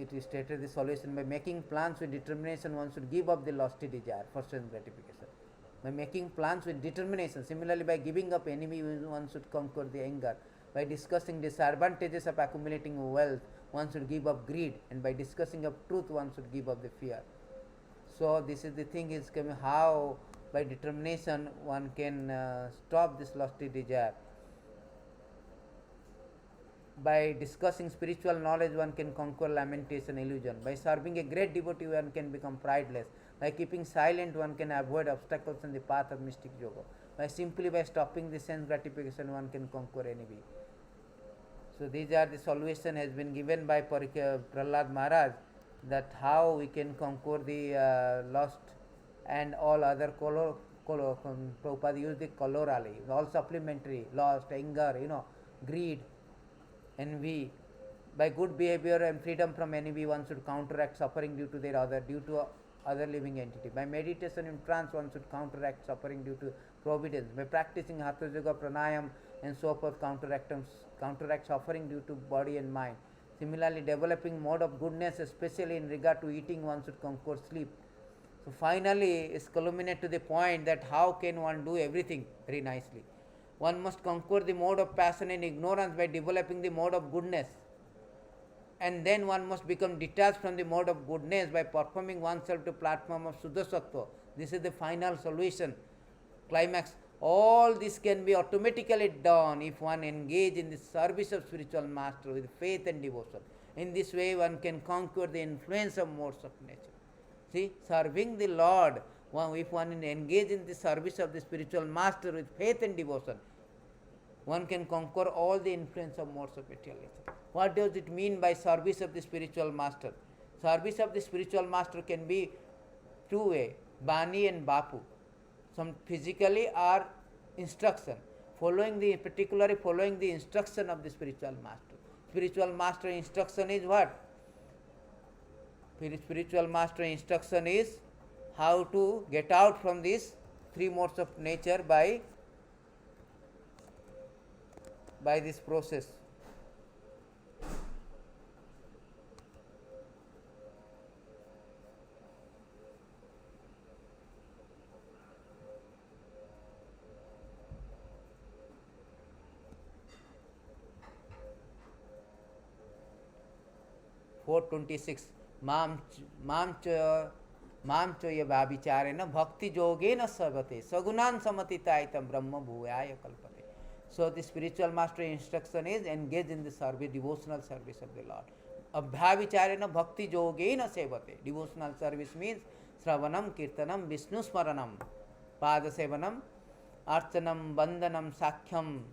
Speaker 1: It is stated the solution: by making plans with determination, one should give up the lusty desire for sense gratification. By making plans with determination, similarly, by giving up enemy, one should conquer the anger. By discussing disadvantages of accumulating wealth, one should give up greed, and by discussing of truth, one should give up the fear. So this is the thing is coming, how by determination one can stop this lusty desire. By discussing spiritual knowledge, one can conquer lamentation, illusion. By serving a great devotee, one can become prideless. By keeping silent, one can avoid obstacles in the path of mystic yoga. By stopping the sense gratification, one can conquer envy. So these are the solution has been given by Prahlad Maharaj, that how we can conquer the lust and all other Prabhupada used the colorally, all supplementary, lust, anger, greed, envy. By good behavior and freedom from envy, one should counteract suffering due to other living entity. By meditation in trance, one should counteract suffering due to providence. By practicing Hatha Yoga, Pranayam, and so forth, counteract suffering due to body and mind. Similarly, developing mode of goodness, especially in regard to eating, one should conquer sleep. So finally, it's culminate to the point that how can one do everything very nicely. One must conquer the mode of passion and ignorance by developing the mode of goodness. And then one must become detached from the mode of goodness by performing oneself to platform of Suddha Sattva. This is the final solution, climax. All this can be automatically done if one engage in the service of spiritual master with faith and devotion. In this way, one can conquer the influence of modes of nature. See, serving the Lord, if one engage in the service of the spiritual master with faith and devotion, one can conquer all the influence of modes of material nature. What does it mean by service of the spiritual master? Service of the spiritual master can be two ways, Bani and Bapu. Some physically or instruction, particularly following the instruction of the spiritual master. Spiritual master instruction is what? Spiritual master instruction is how to get out from these three modes of nature by this process. (426) माम च ये भाविचारेण भक्ति योगेन सर्वते सगुणान समतितायितं ब्रह्म भूयाय कल्पते. So the spiritual master instruction is engage in the service, devotional service of the Lord. Abhyavicarena bhakti yogena sevate. Devotional service means Sravanam, Kirtanam, Vishnu Smaranam, Pada Sevanam, Archanam, Vandanam, Sakhyam,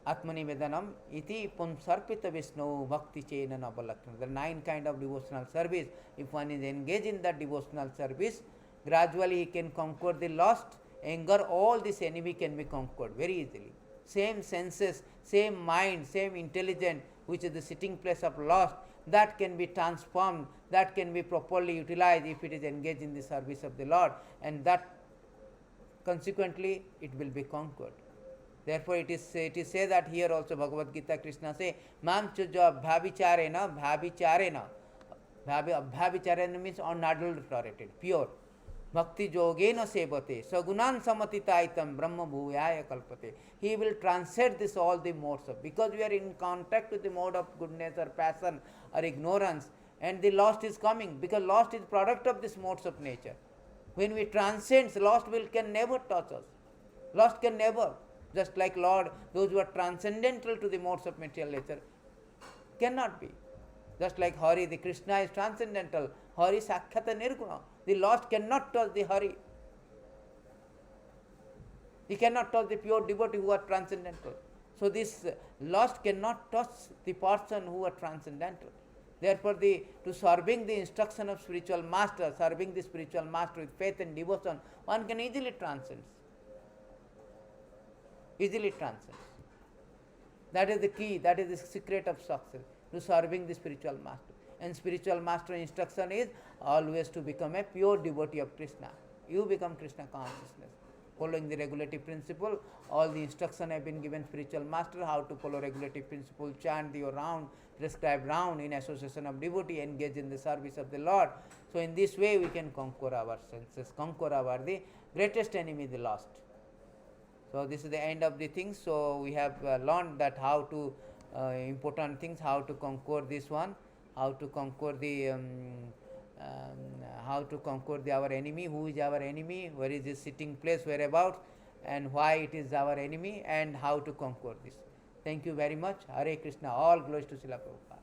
Speaker 1: Atmanivedanam, Iti Punsarpita Vishnu, Bhakti Chena Nabalakshana. The 9 kind of devotional service. If one is engaged in that devotional service, gradually he can conquer the lust, anger, all this enemy can be conquered very easily. Same senses, same mind, same intelligence, which is the sitting place of lust, that can be transformed, that can be properly utilized if it is engaged in the service of the Lord, and that consequently it will be conquered. Therefore, it is said that here also Bhagavad Gita Krishna say, Mam chuja bhavicharena, bhavicharena means unadulterated, pure. Bhakti yogena sevate, sagunan samatitaitam brahma bhuyaya kalpate. He will transcend this all the modes of, because we are in contact with the mode of goodness or passion or ignorance, and the lost is coming, because lost is product of this modes of nature. When we transcend, lost can never touch us. Lost can never. Just like Lord, those who are transcendental to the modes of material nature cannot be. Just like Hari, the Krishna is transcendental. Hari Sakhyata Nirguna. The lost cannot touch the Hari. He cannot touch the pure devotee who are transcendental. So this lost cannot touch the person who are transcendental. Therefore, to serving the instruction of spiritual master, serving the spiritual master with faith and devotion, one can easily transcend. Easily transcends. That is the key, that is the secret of success, to serving the spiritual master. And spiritual master instruction is always to become a pure devotee of Krishna. You become Krishna consciousness. Following the regulative principle, all the instruction have been given spiritual master, how to follow regulative principle, chant your round, prescribed round in association of devotee, engage in the service of the Lord. So in this way we can conquer our senses, conquer the greatest enemy, the lust. So this is the end of the things. So we have learned that how to important things, how to conquer this one, how to conquer our enemy, who is our enemy, where is his sitting place, whereabouts, and why it is our enemy, and how to conquer this. Thank you very much. Hare Krishna. All glories to Srila Prabhupada.